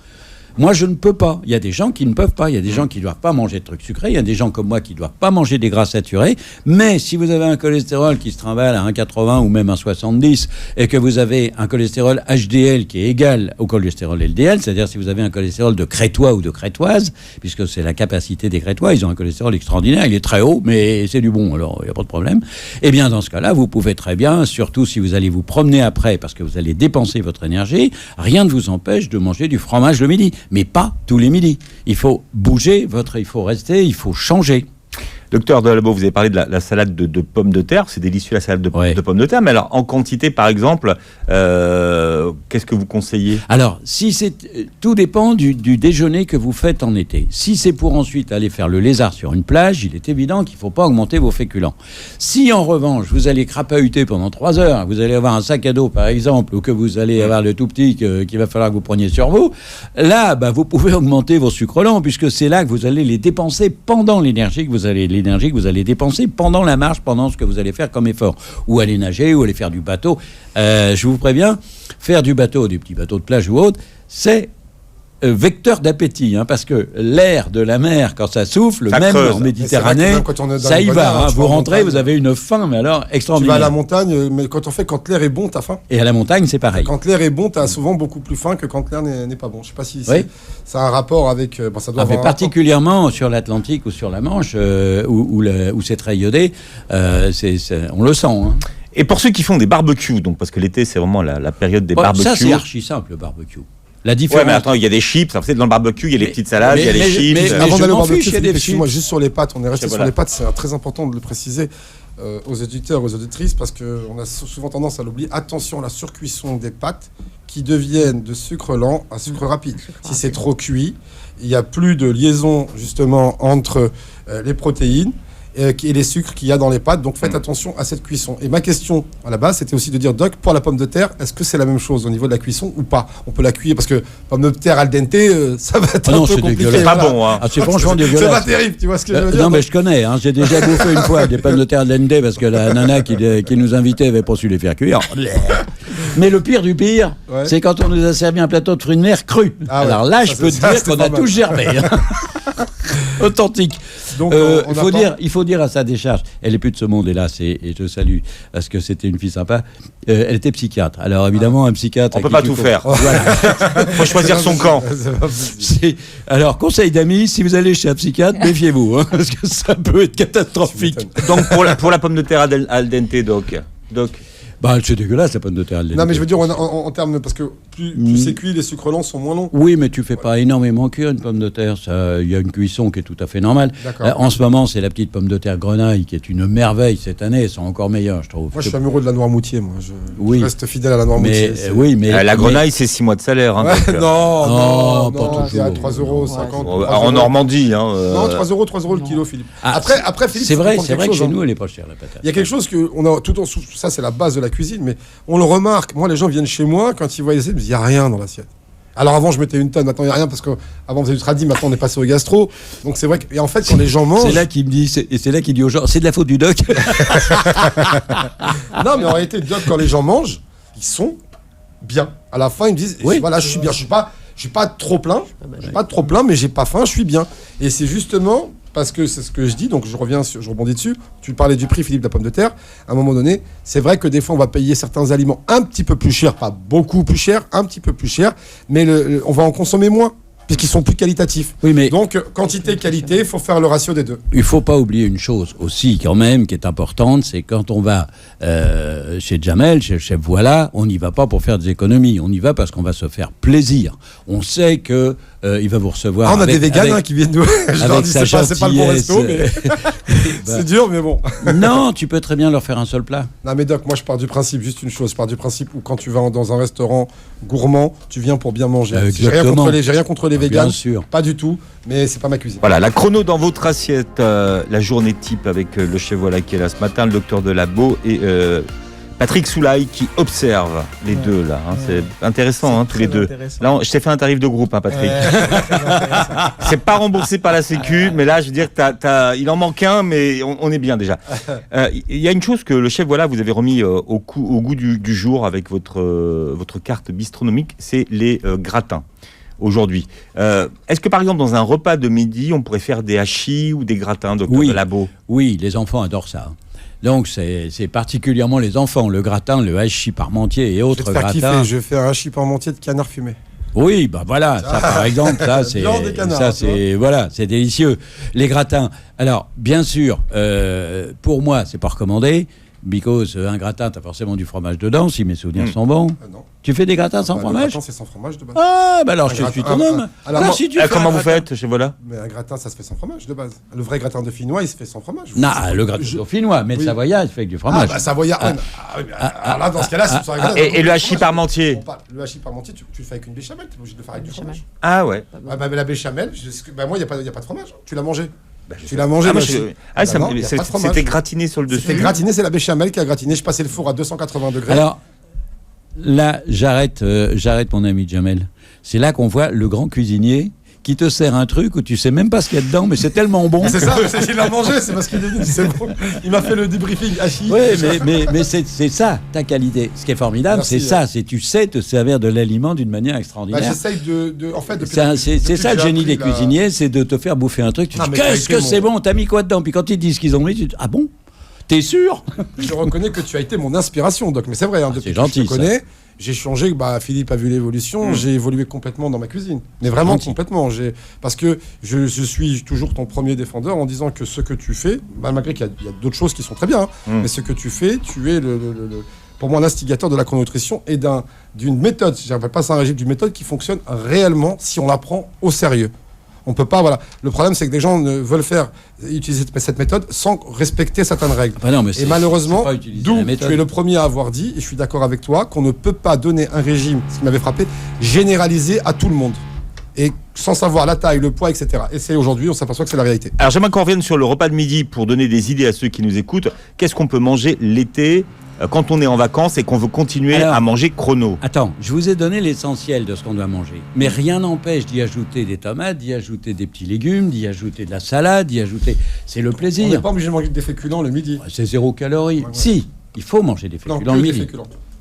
Moi, je ne peux pas. Il y a des gens qui ne peuvent pas. Il y a des gens qui ne doivent pas manger de trucs sucrés. Il y a des gens comme moi qui ne doivent pas manger des gras saturés. Mais si vous avez un cholestérol qui se trimballe à 1,80 ou même 1,70 et que vous avez un cholestérol HDL qui est égal au cholestérol LDL, c'est-à-dire si vous avez un cholestérol de Crétois ou de Crétoise, puisque c'est la capacité des Crétois, ils ont un cholestérol extraordinaire. Il est très haut, mais c'est du bon. Alors, il n'y a pas de problème. Eh bien, dans ce cas-là, vous pouvez très bien, surtout si vous allez vous promener après parce que vous allez dépenser votre énergie, rien ne vous empêche de manger du fromage le midi. Mais pas tous les midis. Il faut bouger, il faut rester, il faut changer. Docteur Delabeau, vous avez parlé de la salade de pommes de terre. C'est délicieux la salade de pommes de terre. Mais alors, en quantité, par exemple, qu'est-ce que vous conseillez? Alors, tout dépend du déjeuner que vous faites en été. Si c'est pour ensuite aller faire le lézard sur une plage, il est évident qu'il ne faut pas augmenter vos féculents. Si, en revanche, vous allez crapahuter pendant 3 heures, vous allez avoir un sac à dos, par exemple, ou que vous allez avoir le tout petit qu'il va falloir que vous preniez sur vous, là, vous pouvez augmenter vos sucres lents, puisque c'est là que vous allez les dépenser pendant l'énergie que vous allez dépenser pendant la marche, pendant ce que vous allez faire comme effort. Ou aller nager, ou aller faire du bateau. Je vous préviens, faire du bateau, des petits bateaux de plage ou autre, c'est vecteur d'appétit, parce que l'air de la mer, quand ça souffle, ça même creuse. En Méditerranée, ça y va. Vous rentrez, vous avez une faim, mais alors extraordinaire. Tu vas à la montagne, mais quand l'air est bon, t'as faim. Et à la montagne, c'est pareil. Quand l'air est bon, t'as souvent beaucoup plus faim que quand l'air n'est pas bon. Je sais pas si ça a un rapport avec... ça doit avoir particulièrement sur l'Atlantique ou sur la Manche, où c'est très iodé, on le sent. Et pour ceux qui font des barbecues, donc, parce que l'été, c'est vraiment la période des barbecues. Ça, c'est archi simple, le barbecue. La différence... Ouais, mais attends, il y a des chips. Dans le barbecue, il y a les petites salades, il y a les chips. Mais avant d'aller au barbecue, excuse-moi, juste sur les pâtes, on est resté sur les pâtes. C'est très important de le préciser aux éditeurs, aux auditrices, parce qu'on a souvent tendance à l'oublier. Attention à la surcuisson des pâtes qui deviennent de sucre lent à sucre rapide. Si c'est trop cuit, il n'y a plus de liaison, justement, entre les protéines. et les sucres qu'il y a dans les pâtes. Donc faites attention à cette cuisson. Et ma question à la base, c'était aussi de dire, Doc, pour la pomme de terre, est-ce que c'est la même chose au niveau de la cuisson ou pas? On peut la cuire parce que pomme de terre al dente, ça va être un peu compliqué. C'est pas bon. Hein. Ah, c'est franchement dégueulasse. C'est pas terrible, tu vois ce que je veux dire? Non, mais je connais. Hein, j'ai déjà bouffé une fois des pommes de terre al dente parce que la nana qui nous invitait avait pas su les faire cuire. Mais le pire du pire, c'est quand on nous a servi un plateau de fruits de mer crus. Ah ouais. Alors là, je peux te dire qu'on a tous germé. Authentique. Donc, il faut dire à sa décharge, elle est plus de ce monde, hélas, et je salue, parce que c'était une fille sympa. Elle était psychiatre. Alors évidemment, un psychiatre. On peut pas tout faire. Voilà. Faut choisir son camp. Alors, conseil d'amis, si vous allez chez un psychiatre, méfiez-vous, hein, parce que ça peut être catastrophique. Donc pour la pomme de terre al dente, Doc. Bah, c'est dégueulasse la pomme de terre. Non, mais je veux dire en termes parce que plus c'est cuit, les sucres lents sont moins longs. Oui, mais tu fais pas énormément cuire une pomme de terre. Il y a une cuisson qui est tout à fait normale. En ce moment, c'est la petite pomme de terre grenaille qui est une merveille cette année. Elles sont encore meilleures, je trouve. Moi, je suis amoureux de la Noirmoutier. Moi, je reste fidèle à la Noirmoutier. Mais la grenaille, c'est 6 mois de salaire. Hein, non, c'est à 3,50 €. En Normandie. Hein, Non, 3 € le kilo, Philippe. Après, Philippe, c'est vrai que chez nous, elle est pas chère la patate. Il y a quelque chose que on a tout en sous. Ça, c'est la base de la cuisine, mais on le remarque. Moi, les gens viennent chez moi quand ils voient l'assiette, ils me disent il y a rien dans l'assiette. Alors avant, je mettais une tonne, maintenant il n'y a rien parce qu'avant on faisait du tradi, maintenant on est passé au gastro. Donc c'est vrai que, et en fait, quand les gens mangent. C'est là qu'il me dit, c'est là qu'il dit aux gens, c'est de la faute du doc. Non, mais en réalité, doc, quand les gens mangent, ils sont bien. À la fin, ils me disent voilà, je suis bien. Je suis pas trop plein. Je suis pas trop plein, mais j'ai pas faim, je suis bien. Et c'est justement parce que c'est ce que je dis, donc je rebondis dessus. Tu parlais du prix, Philippe, de la pomme de terre. À un moment donné, c'est vrai que des fois, on va payer certains aliments un petit peu plus cher, pas beaucoup plus cher, un petit peu plus cher, mais on va en consommer moins, puisqu'ils sont plus qualitatifs. Oui, mais donc, quantité, qualité, il faut faire le ratio des deux. Il faut pas oublier une chose aussi, quand même, qui est importante, c'est quand on va chez Jamel, chez le chef Voilà, on n'y va pas pour faire des économies, on y va parce qu'on va se faire plaisir. On sait que il va vous recevoir. On a des véganes qui viennent nous. Je leur dis, c'est pas le bon resto, mais c'est dur, mais bon. Non, tu peux très bien leur faire un seul plat. Non, mais Doc, moi je pars du principe, juste une chose, je pars du principe où quand tu vas dans un restaurant gourmand, tu viens pour bien manger. J'ai rien contre les véganes, bien sûr. Pas du tout, mais c'est pas ma cuisine. Voilà, la chrono dans votre assiette, la journée type avec le chef Voilà qui est là ce matin, le docteur Delabeau et Patrick Soulaille qui observe les deux là. Hein. C'est intéressant, tous les deux. Là, je t'ai fait un tarif de groupe, Patrick. C'est pas remboursé par la Sécu, mais là, je veux dire, il en manque un, mais on est bien déjà. Il y a une chose que le chef Voilà vous avez remis au goût du jour avec votre carte bistronomique, c'est les gratins. Aujourd'hui. Est-ce que par exemple dans un repas de midi, on pourrait faire des hachis ou des gratins, docteur Delabeau? Oui, les enfants adorent ça. Donc c'est particulièrement les enfants, le gratin, le hachis parmentier et autres gratins. Je vais faire un hachis parmentier de canard fumé. Oui, bah voilà, ça par exemple, ça c'est délicieux. Les gratins. Alors bien sûr, pour moi c'est pas recommandé. Because un gratin, t'as forcément du fromage dedans, si mes souvenirs sont bons. Non. Tu fais des gratins sans fromage? Le gratin, c'est sans fromage de base. Ah, bah alors je suis ton homme. Alors, comment vous faites chez Voilà? Mais un gratin, ça se fait sans fromage de base. Le vrai gratin dauphinois, il se fait sans fromage. Non, le gratin dauphinois, mais le savoyard, il se fait avec du fromage. Ah, bah savoyard. Alors là, dans ce cas-là, c'est sur un gratin. Et le hachis parmentier? Le hachis parmentier, tu le fais avec une béchamel, tu es obligé de le faire avec du fromage. Ah ouais. La béchamel, moi, il n'y a pas de fromage. Tu l'as mangé. Tu l'as mangé, c'était gratiné sur le dessus. C'était gratiné, c'est la béchamel qui a gratiné. Je passais le four à 280 degrés. Alors, là, j'arrête mon ami Jamel. C'est là qu'on voit le grand cuisinier qui te sert un truc où tu sais même pas ce qu'il y a dedans, mais c'est tellement bon. C'est ça, il l'a mangé, c'est parce qu'il est dit, c'est bon. Il m'a fait le débriefing hachis. Oui, mais c'est ça, ta qualité. Ce qui est formidable, c'est ça, c'est tu sais te servir de l'aliment d'une manière extraordinaire. J'essaye en fait, c'est ça le génie des cuisiniers, c'est de te faire bouffer un truc, tu dis, qu'est-ce que c'est bon, t'as mis quoi dedans? Puis quand ils disent ce qu'ils ont mis, tu dis, ah bon? T'es sûr? Je reconnais que tu as été mon inspiration, Doc, mais c'est vrai, depuis que je te connais, j'ai changé, Philippe a vu l'évolution, j'ai évolué complètement dans ma cuisine. Mais vraiment complètement. Parce que je suis toujours ton premier défendeur en disant que ce que tu fais, malgré qu'il y a d'autres choses qui sont très bien, mais ce que tu fais, tu es pour moi l'instigateur de la chrononutrition et d'une méthode, je n'appelle pas ça un régime, d'une méthode qui fonctionne réellement si on la prend au sérieux. On peut pas, Le problème, c'est que des gens ne veulent utiliser cette méthode sans respecter certaines règles. Et malheureusement, d'où tu es le premier à avoir dit, et je suis d'accord avec toi, qu'on ne peut pas donner un régime, ce qui m'avait frappé, généralisé à tout le monde. et sans savoir la taille, le poids, etc. Et c'est aujourd'hui, on s'aperçoit que c'est la réalité. Alors j'aimerais qu'on revienne sur le repas de midi pour donner des idées à ceux qui nous écoutent. Qu'est-ce qu'on peut manger l'été quand on est en vacances et qu'on veut continuer à manger chrono? Attends, je vous ai donné l'essentiel de ce qu'on doit manger. Mais rien n'empêche d'y ajouter des tomates, d'y ajouter des petits légumes, d'y ajouter de la salade, d'y ajouter... C'est le plaisir. On n'est pas obligé de manger des féculents le midi. C'est 0 calories. Ouais. Si, il faut manger des féculents le midi.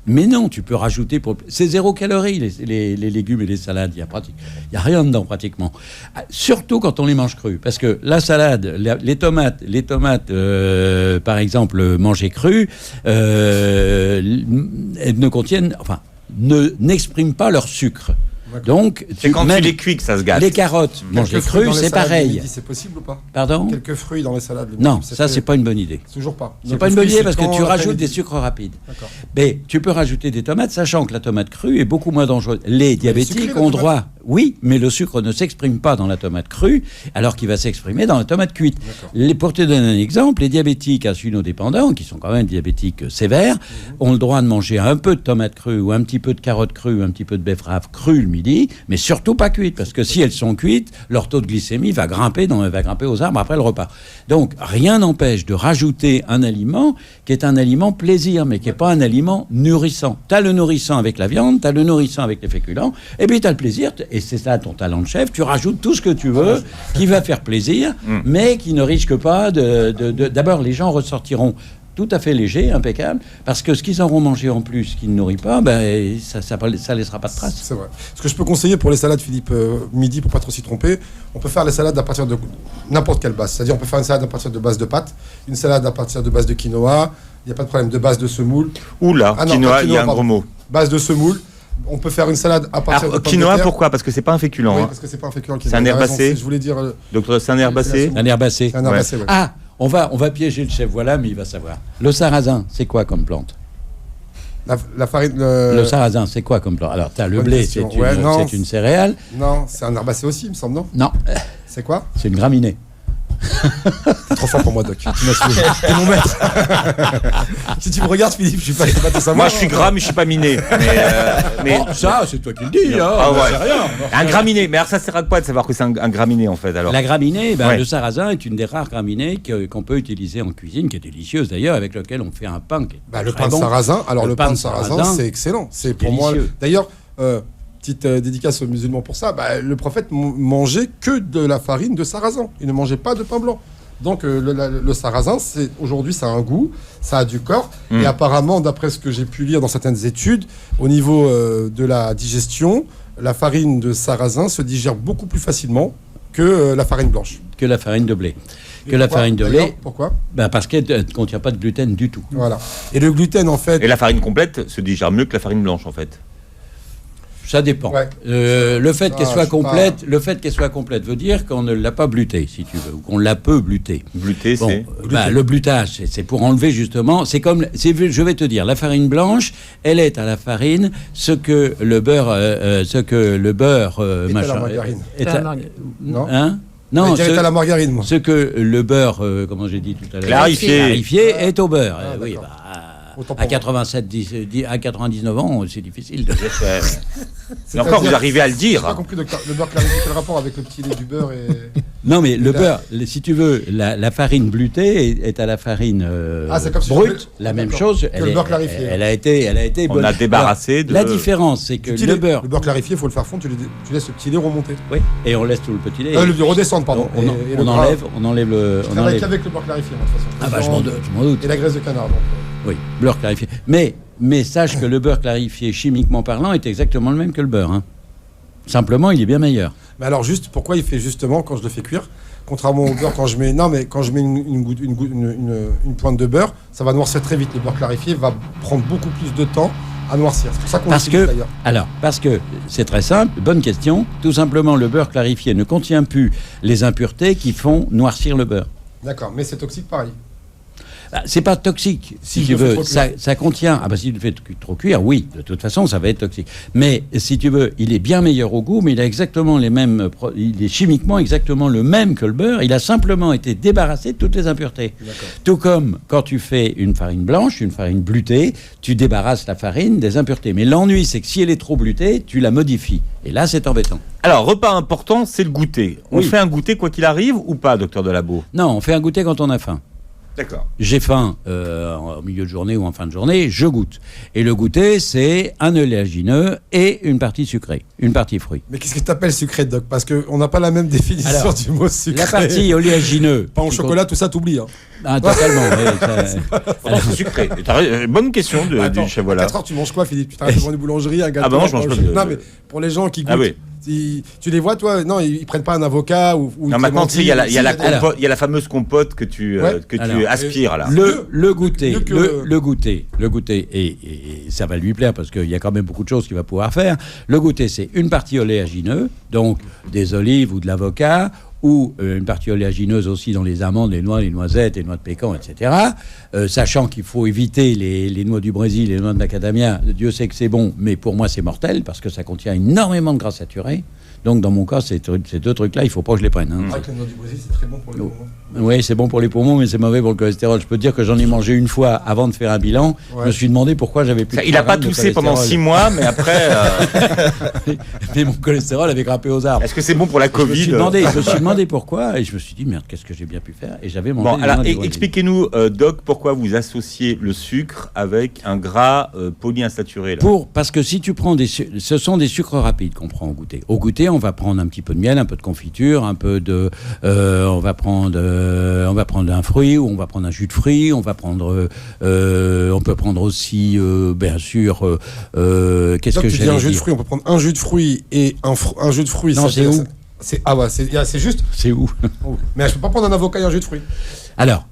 Mais non, tu peux rajouter... C'est 0 calories, les légumes et les salades. Il n'y a rien dedans, pratiquement. Surtout quand on les mange crus. Parce que la salade, les tomates par exemple, mangées crues, elles ne contiennent... Enfin, n'expriment pas leur sucre. Donc, c'est quand tu les cuis que ça se gâte. Les carottes mangées crues, c'est pareil. C'est possible ou pas? Pardon? Quelques fruits dans les salades. Non, ça c'est pas une bonne idée. Toujours pas. C'est pas une bonne idée parce que tu rajoutes des sucres rapides. Mais tu peux rajouter des tomates, sachant que la tomate crue est beaucoup moins dangereuse. Les diabétiques ont droit. Oui, mais le sucre ne s'exprime pas dans la tomate crue, alors qu'il va s'exprimer dans la tomate cuite. Pour te donner un exemple, les diabétiques insulinodépendants, qui sont quand même diabétiques sévères, ont le droit de manger un peu de tomate crue ou un petit peu de carotte crue, un petit peu de betterave crue le midi, mais surtout pas cuites, parce que si elles sont cuites, leur taux de glycémie va grimper aux arbres après le repas. Donc rien n'empêche de rajouter un aliment qui est un aliment plaisir, mais qui n'est pas un aliment nourrissant. Tu as le nourrissant avec la viande, tu as le nourrissant avec les féculents, et puis tu as le plaisir, et c'est ça ton talent de chef, tu rajoutes tout ce que tu veux, qui va faire plaisir, mais qui ne risque pas D'abord, les gens ressortiront tout à fait légers, impeccables, parce que ce qu'ils auront mangé en plus, qui ne nourrit pas, ça laissera pas de traces. C'est vrai. Ce que je peux conseiller pour les salades, Philippe, midi, pour pas trop s'y tromper, on peut faire les salades à partir de n'importe quelle base. C'est-à-dire, on peut faire une salade à partir de base de pâtes, une salade à partir de base de quinoa, il n'y a pas de problème, de base de semoule. Oula, quinoa, il y a un gros mot. Base de semoule. On peut faire une salade à partir de quinoa, pourquoi? Parce que c'est pas un féculent. Oui, parce que c'est pas un féculent. C'est un herbacé. Je voulais dire. Donc c'est un herbacé. Un herbacé. Un herbacé, ouais. Ah, on va piéger le chef. Voilà, mais il va savoir. Le sarrasin, c'est quoi comme plante? La farine. Le sarrasin, c'est quoi comme plante? Alors, tu as le blé, c'est une céréale. Non, c'est un herbacé aussi, il me semble, non? Non. C'est quoi? C'est une graminée. T'es trop fort pour moi, Doc. Tu m'as suivi. T'es mon maître. Si tu me regardes, Philippe, je suis pas capable de savoir. Moi, je suis gras, mais je suis pas miné. Mais ça, c'est toi qui le dis. Ah ouais. C'est rien. Un graminé. Mais alors, ça sert à quoi de savoir que c'est un graminé, en fait, alors? La graminée, le sarrasin est une des rares graminées qu'on peut utiliser en cuisine, qui est délicieuse d'ailleurs, avec lequel on fait un pain qui est le pain de sarrasin. Alors, le pain de sarrasin, c'est excellent. C'est pour moi. D'ailleurs, petite dédicace aux musulmans pour ça, le prophète mangeait que de la farine de sarrasin. Il ne mangeait pas de pain blanc. Donc le sarrasin, aujourd'hui, ça a un goût, ça a du corps. Et apparemment, d'après ce que j'ai pu lire dans certaines études, au niveau de la digestion, la farine de sarrasin se digère beaucoup plus facilement que la farine blanche. Que la farine de blé. La farine de blé. Pourquoi? Parce qu'elle ne contient pas de gluten du tout. Voilà. Et le gluten, en fait... Et la farine complète se digère mieux que la farine blanche, en fait. Ça dépend. Ouais. Le fait qu'elle soit complète, veut dire qu'on ne l'a pas blutée, si tu veux, ou qu'on la peut bluter. Bluter, c'est le blutage, c'est pour enlever justement. C'est comme, je vais te dire, la farine blanche, elle est à la farine ce que le beurre, machin. À la margarine. Non. Hein? Non, à la margarine, moi. Ce que le beurre, comment j'ai dit tout à l'heure, clarifié est au beurre. Oui, à 99 ans, c'est difficile de le faire. Mais encore, vous arrivez à le dire. Je n'ai pas compris, docteur. Le beurre clarifié, quel rapport avec le petit lait du beurre et... Non, mais le beurre, si tu veux, la farine blutée est à la farine brute. La même chose. Le beurre clarifié. Elle a été bonne. On a débarrassé de... La différence, c'est que le beurre... Le beurre clarifié, il faut le faire fondre, tu laisses le petit lait remonter. Oui, et on laisse tout le petit lait. Le redescendre, pardon. On enlève le... Je travaille qu'avec le beurre clarifié, de toute façon. Ah bah, je m'en doute. Et la graisse de canard, donc. Oui, beurre clarifié. Mais sache que le beurre clarifié, chimiquement parlant, est exactement le même que le beurre. Hein. Simplement, il est bien meilleur. Mais alors, juste, pourquoi il fait justement quand je le fais cuire, contrairement au beurre, quand je mets une pointe de beurre, ça va noircir très vite. Le beurre clarifié va prendre beaucoup plus de temps à noircir. C'est pour ça qu'on l'utilise d'ailleurs. Parce que c'est très simple, bonne question. Tout simplement, le beurre clarifié ne contient plus les impuretés qui font noircir le beurre. D'accord, mais c'est toxique pareil. C'est pas toxique, si Si tu je le fais veux. trop cuire. Ça contient. Ah bah si tu le fais trop cuire, oui, de toute façon, ça va être toxique. Mais si tu veux, il est bien meilleur au goût, mais il a exactement les mêmes. Il est chimiquement exactement le même que le beurre. Il a simplement été débarrassé de toutes les impuretés. Tout comme quand tu fais une farine blanche, une farine bleutée, tu débarrasses la farine des impuretés. Mais l'ennui, c'est que si elle est trop bleutée, tu la modifies. Et là, c'est embêtant. Alors, repas important, c'est le goûter. On Oui. fait un goûter quoi qu'il arrive ou pas, docteur Delabeau? Non, on fait un goûter quand on a faim. D'accord. J'ai faim au milieu de journée ou en fin de journée, je goûte. Et le goûter, c'est un oléagineux et une partie sucrée, une partie fruit. Mais qu'est-ce que tu appelles sucré, Doc? Parce qu'on n'a pas la même définition Alors, du mot sucré. La partie oléagineux. Pain au chocolat, tout ça, t'oublies. Hein. Ah, totalement. Ouais, ça... Alors, c'est sucré. Bonne question Attends, du chef, à voilà. 4 heures, tu manges quoi, Philippe? Tu t'arrêtes devant une boulangerie, un gâteau? Ah bah moi, je mange pas de- Non, mais pour les gens qui goûtent, Ah oui. tu les vois, toi? Non, ils prennent pas un avocat ou Non, maintenant, tu sais, il y a la clémentine. compote, il y a la fameuse compote que tu Ouais. que tu Alors, aspires là. Le goûter, mieux que- le goûter, et ça va lui plaire parce qu'il y a quand même beaucoup de choses qu'il va pouvoir faire. Le goûter, c'est une partie oléagineux, donc des olives ou de l'avocat, ou une partie oléagineuse aussi dans les amandes, les noix, les noisettes, les noix de pécan, etc. Sachant qu'il faut éviter les noix du Brésil, les noix de macadamia. Dieu sait que c'est bon, mais pour moi c'est mortel parce que ça contient énormément de gras saturé. Donc dans mon cas, ces deux trucs-là, il ne faut pas que je les prenne. Hein. C'est vrai que les noix du Brésil, c'est très bon pour les poumons. Oui, c'est bon pour les poumons, mais c'est mauvais pour le cholestérol. Je peux te dire que j'en ai mangé une fois avant de faire un bilan. Ouais. Je me suis demandé pourquoi j'avais plus de Il a pas 3 grammes de toussé pendant 6 cholestérol. mois, mais après, Mais mon cholestérol avait grimpé aux arbres. est-ce que c'est bon pour la Je me Covid? suis demandé pourquoi, et je me suis dit, merde, qu'est-ce que j'ai bien pu faire? Et j'avais mangé Bon, des alors noix du Brésil. expliquez-nous, Doc, pourquoi vous associez le sucre avec un gras polyinsaturé là. Parce que si tu prends ce sont des sucres rapides qu'on prend au goûter. Au goûter, on va prendre un petit peu de miel, un peu de confiture, un peu de, on va prendre un fruit, ou on va prendre un jus de fruits, on peut prendre aussi, bien sûr, qu'est-ce Donc, que tu dis j'allais un jus de dire fruits, on peut prendre un jus de fruits et un jus de fruits. Non, ça c'est fait- où c'est juste. C'est où? Mais je peux pas prendre un avocat et un jus de fruits. Alors,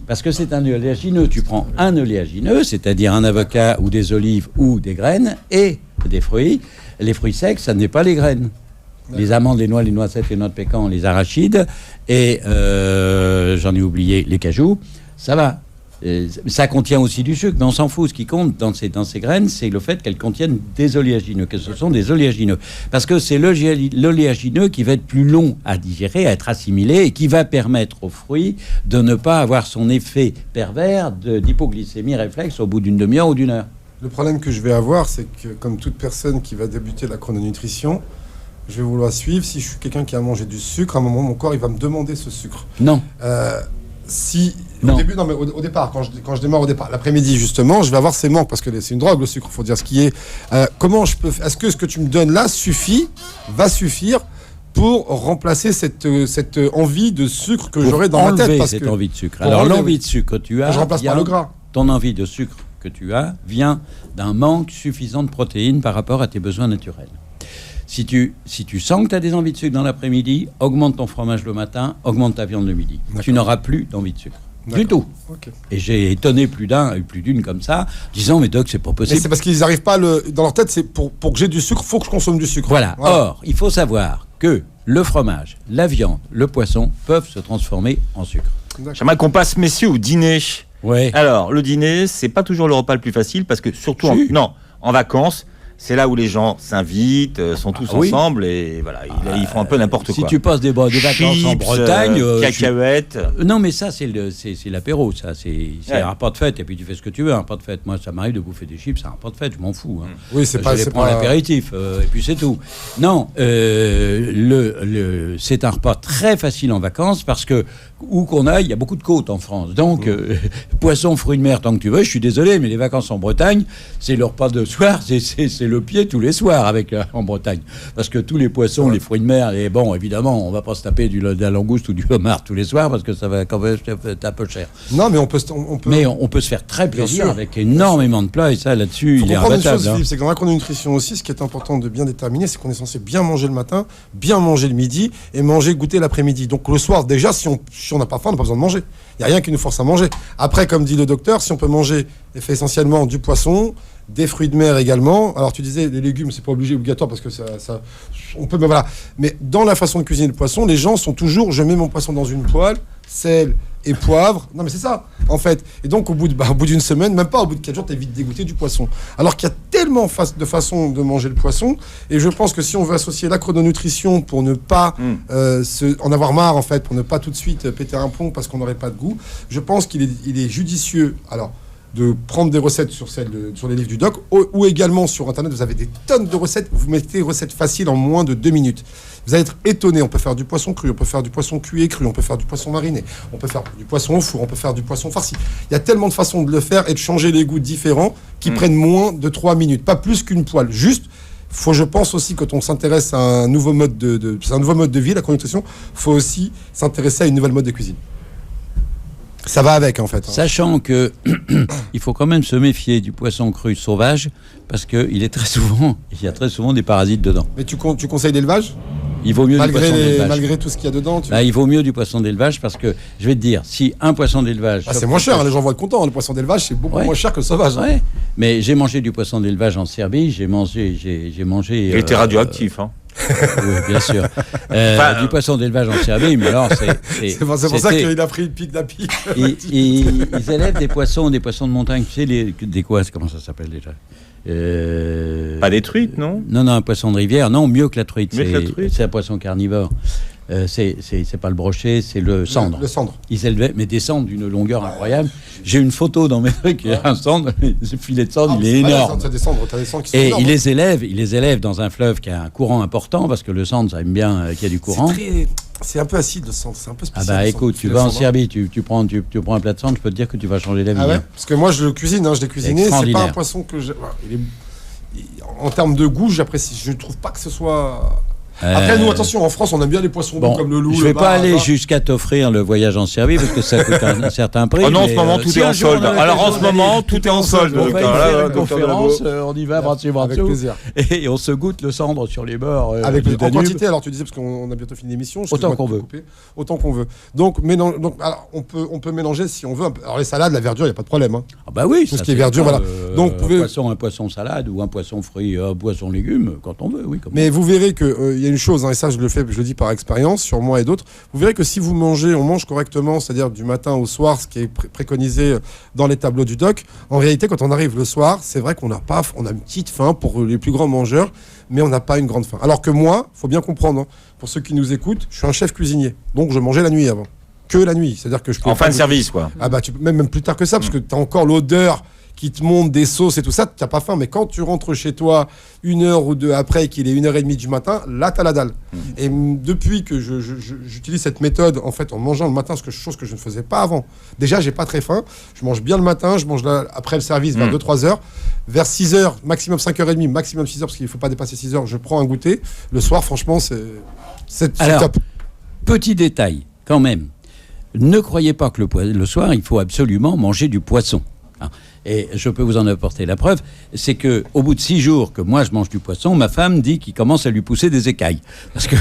parce que c'est un oléagineux, tu prends un oléagineux, c'est-à-dire un avocat ou des olives ou des graines et des fruits. Les fruits secs, ça n'est pas les graines. Les amandes, les noix, les noisettes, les noix de pécan, les arachides et j'en ai oublié les cajous, ça va. Ça contient aussi du sucre, mais on s'en fout. Ce qui compte dans ces graines, c'est le fait qu'elles contiennent des oléagineux, que ce sont des oléagineux. Parce que c'est l'oléagineux qui va être plus long à digérer, à être assimilé, et qui va permettre aux fruits de ne pas avoir son effet pervers d'hypoglycémie réflexe au bout d'une demi-heure ou d'une heure. Le problème que je vais avoir, c'est que comme toute personne qui va débuter la chrononutrition, je vais vouloir suivre. Si je suis quelqu'un qui a mangé du sucre, à un moment, mon corps, il va me demander ce sucre. Non. Au début, non, mais au départ, quand je démarre au départ, l'après-midi justement, je vais avoir ces manques parce que c'est une drogue le sucre, faut dire ce qui est. Comment je peux, est-ce que ce que tu me donnes là va suffire pour remplacer cette envie de sucre que j'aurais dans ma tête, enlever parce cette que envie de sucre. pour Alors enlever, l'envie oui. de sucre que tu as, je remplace par le gras. ton envie de sucre que tu as vient d'un manque suffisant de protéines par rapport à tes besoins naturels. Si tu sens que tu as des envies de sucre dans l'après-midi, augmente ton fromage le matin, augmente ta viande le midi. D'accord. Tu n'auras plus d'envie de sucre. Du D'accord. tout. Ok. Et j'ai étonné plus d'une comme ça, disant mais Doc, c'est pas Mais possible. c'est parce qu'ils n'arrivent pas dans leur tête, c'est pour que j'ai du sucre, faut que je consomme du sucre. Voilà. Or, il faut savoir que le fromage, la viande, le poisson peuvent se transformer en sucre. J'aimerais qu'on passe, messieurs, au dîner. Ouais. Alors, le dîner, c'est pas toujours le repas le plus facile parce que surtout Si. en vacances, c'est là où les gens s'invitent, sont tous oui. ensemble et voilà, ils font un peu n'importe Si quoi. tu passes des vacances en Chips, Bretagne, cacahuètes. non, mais ça, c'est l'apéro, ça. C'est Ouais. un repas de fête, et puis tu fais ce que tu veux, un repas de fête. Moi, ça m'arrive de bouffer des chips, c'est un repas de fête, je m'en fous. Hein. Oui, c'est Je pas. les c'est prends pas- à l'apéritif, et puis c'est tout. Non, c'est un repas très facile en vacances, parce que, où qu'on aille, il y a beaucoup de côtes en France. Donc, poisson, fruits de mer, tant que tu veux, je suis désolé, mais les vacances en Bretagne, c'est le repas de soir, c'est le pied tous les soirs en Bretagne. Parce que tous les poissons, les fruits de mer, et bon, évidemment, on va pas se taper de la langouste ou du homard tous les soirs, parce que ça va quand même être un peu cher. Non, mais on peut. Mais on peut se faire très plaisir sûr. avec énormément de plats, et ça, là-dessus, Faut il est comprendre une imbattable. chose, hein. Philippe, c'est que dans la chrononutrition aussi, ce qui est important de bien déterminer, c'est qu'on est censé bien manger le matin, bien manger le midi et goûter l'après-midi. Donc le soir, déjà, si on n'a pas faim, on n'a pas besoin de manger. Il n'y a rien qui nous force à manger. Après, comme dit le docteur, si on peut manger essentiellement du poisson, des fruits de mer également. Alors tu disais les légumes, c'est pas obligatoire parce que ça on peut, mais voilà. Mais dans la façon de cuisiner le poisson, les gens sont toujours, je mets mon poisson dans une poêle, sel et poivre. Non mais c'est ça, en fait. Et donc au bout d'une semaine, même pas au bout de 4 jours, t'es vite dégoûté du poisson. Alors qu'il y a tellement de façons de manger le poisson, et je pense que si on veut associer la chrononutrition pour ne pas en avoir marre, en fait, pour ne pas tout de suite péter un plomb parce qu'on n'aurait pas de goût, je pense qu'il est judicieux. Alors, de prendre des recettes sur les livres du doc, ou également sur Internet, vous avez des tonnes de recettes, vous mettez recettes faciles en moins de 2 minutes. Vous allez être étonné, on peut faire du poisson cru, on peut faire du poisson cuit et cru, on peut faire du poisson mariné, on peut faire du poisson au four, on peut faire du poisson farci. Il y a tellement de façons de le faire et de changer les goûts différents qui prennent moins de 3 minutes, pas plus qu'une poêle. Juste, je pense aussi, quand on s'intéresse à un nouveau mode c'est un nouveau mode de vie, la chrononutrition, faut aussi s'intéresser à une nouvelle mode de cuisine. Ça va avec, en fait. Sachant que il faut quand même se méfier du poisson cru sauvage parce qu'il y a très souvent des parasites dedans. Mais tu conseilles l'élevage ? Il vaut mieux du poisson d'élevage. Malgré tout ce qu'il y a dedans. Il vaut mieux du poisson d'élevage parce que je vais te dire, si un poisson d'élevage, c'est moins cher. Les gens vont être contents. Le poisson d'élevage, c'est beaucoup moins cher que le sauvage. Ouais. Mais j'ai mangé du poisson d'élevage en Serbie. J'ai mangé. Il était radioactif, hein. Oui, bien sûr. Du poisson d'élevage en Serbie, mais alors c'est pour ça qu'il a pris une pique d'api. Ils élèvent des poissons de montagne. Tu sais, des quoi, comment ça s'appelle déjà? Pas des truites, non? Non, un poisson de rivière. Non, mieux que la truite. C'est un poisson carnivore. C'est pas le brochet, c'est le cendre. Le cendre. Ils élevaient, mais des cendres d'une longueur incroyable. J'ai une photo dans mes trucs, il y a un cendre, ce filet de cendre, il est énorme. T'as des cendres qui sont et énormes. ils les élèvent dans un fleuve qui a un courant important, parce que le cendre, ça aime bien qu'il y a du courant. C'est un peu acide le cendre, c'est un peu spécial. Écoute, tu vas en Serbie, tu prends un plat de cendre, je peux te dire que tu vas changer la vie. Ah ouais, parce que moi je le cuisine, je l'ai cuisiné, c'est pas un poisson que en termes de goût, j'apprécie. Je ne trouve pas que ce soit. Après, nous, attention, en France, on aime bien les poissons doux comme le loup. Je vais pas aller jusqu'à t'offrir le voyage en Serbie parce que ça coûte un certain prix. En ce moment, tout est en solde. Alors, en ce moment, tout est en solde. On va y faire une conférence, on y va, avec plaisir. Et on se goûte le cendre sur les bords. Avec en quantité, alors tu disais, parce qu'on a bientôt fini l'émission. Autant qu'on veut. Autant qu'on veut. Donc, alors, on peut mélanger si on veut. Alors, les salades, la verdure, il n'y a pas de problème. Ah bah oui. Tout ce qui est verdure, voilà. Donc, un poisson salade ou un poisson fruit, un poisson légumes, quand on veut, oui. Mais vous verrez qu'il y a une chose, et ça, je le dis par expérience sur moi et d'autres, vous verrez que si on mange correctement, c'est-à-dire du matin au soir, ce qui est préconisé dans les tableaux du doc, en réalité, quand on arrive le soir, c'est vrai qu'on a une petite faim pour les plus grands mangeurs, mais on n'a pas une grande faim. Alors que moi, faut bien comprendre, pour ceux qui nous écoutent, je suis un chef cuisinier, donc je mangeais la nuit avant. Que la nuit, c'est-à-dire que je peux. En fin de service, quoi. Ah bah, tu peux même plus tard que ça, parce que tu as encore l'odeur qui te monte des sauces et tout ça, tu n'as pas faim. Mais quand tu rentres chez toi 1 heure ou 2 après, qu'il est 1h30 du matin, là, tu as la dalle. Et depuis que j'utilise cette méthode, en fait, en mangeant le matin, chose que je ne faisais pas avant. Déjà, j'ai pas très faim. Je mange bien le matin, je mange après le service vers 2-3 heures. Vers 6 heures, maximum 5h30, maximum 6 heures, parce qu'il ne faut pas dépasser 6 heures, je prends un goûter. Le soir, franchement, c'est top. Petit détail, quand même. Ne croyez pas que le soir, il faut absolument manger du poisson. Et je peux vous en apporter la preuve, c'est que au bout de 6 jours que moi je mange du poisson, ma femme dit qu'il commence à lui pousser des écailles. Parce que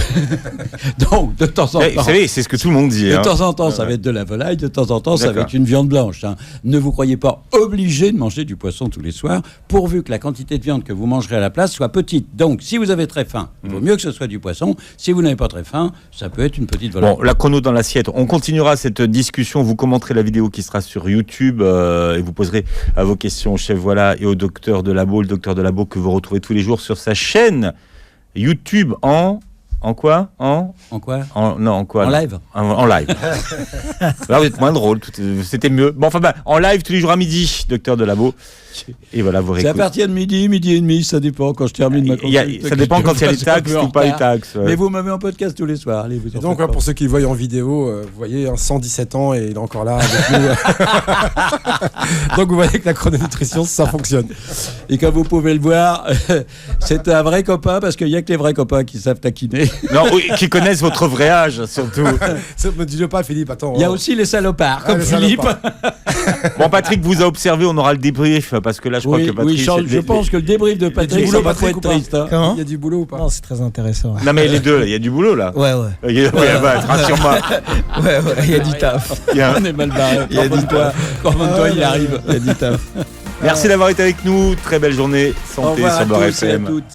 donc de temps en temps, vous savez, c'est ce que tout le monde dit. De temps en temps, ça va être de la volaille, de temps en temps, ça va être une viande blanche. Ne vous croyez pas obligé de manger du poisson tous les soirs, pourvu que la quantité de viande que vous mangerez à la place soit petite. Donc, si vous avez très faim, il vaut mieux que ce soit du poisson. Si vous n'avez pas très faim, ça peut être une petite volaille. Bon, la chrono dans l'assiette. On continuera cette discussion. Vous commenterez la vidéo qui sera sur YouTube et vous poserez à vos questions au chef Voilà et au docteur Delabo, le docteur Delabo que vous retrouvez tous les jours sur sa chaîne YouTube en quoi? En quoi? En live. En live. Là, vous êtes moins drôle. C'était mieux. Bon, en live tous les jours à midi, docteur Delabo. Et voilà, vous réécoutez. C'est à partir de midi et demi, ça dépend quand je termine ma consultation. Ça dépend quand il y a les taxes ou pas les taxes. Ouais. Mais vous m'avez en podcast tous les soirs. Allez, et donc, pour ceux qui le voient en vidéo, vous voyez, 117 ans et il est encore là avec nous. Donc, vous voyez que la chrononutrition, ça fonctionne. Et comme vous pouvez le voir, c'est un vrai copain parce qu'il n'y a que les vrais copains qui savent taquiner. Non, qui connaissent votre vrai âge, surtout. Ne dis-le pas, Philippe, attends. Il y a aussi les salopards, comme Philippe. Bon, Patrick vous a observé, on aura le débrief, parce que là, je crois que Patrick... Oui, je pense que le débrief de Patrick, ça va pas être triste. Il y a du boulot ou pas? Non, c'est très intéressant. Non, mais les deux, il y a du boulot, là. Ouais. Rassure-moi. Ouais, il y a du taf. On est mal barré. Il y a du toi, il arrive. Il y a du taf. Merci d'avoir été avec nous. Très belle journée. Santé sur Beurre FM.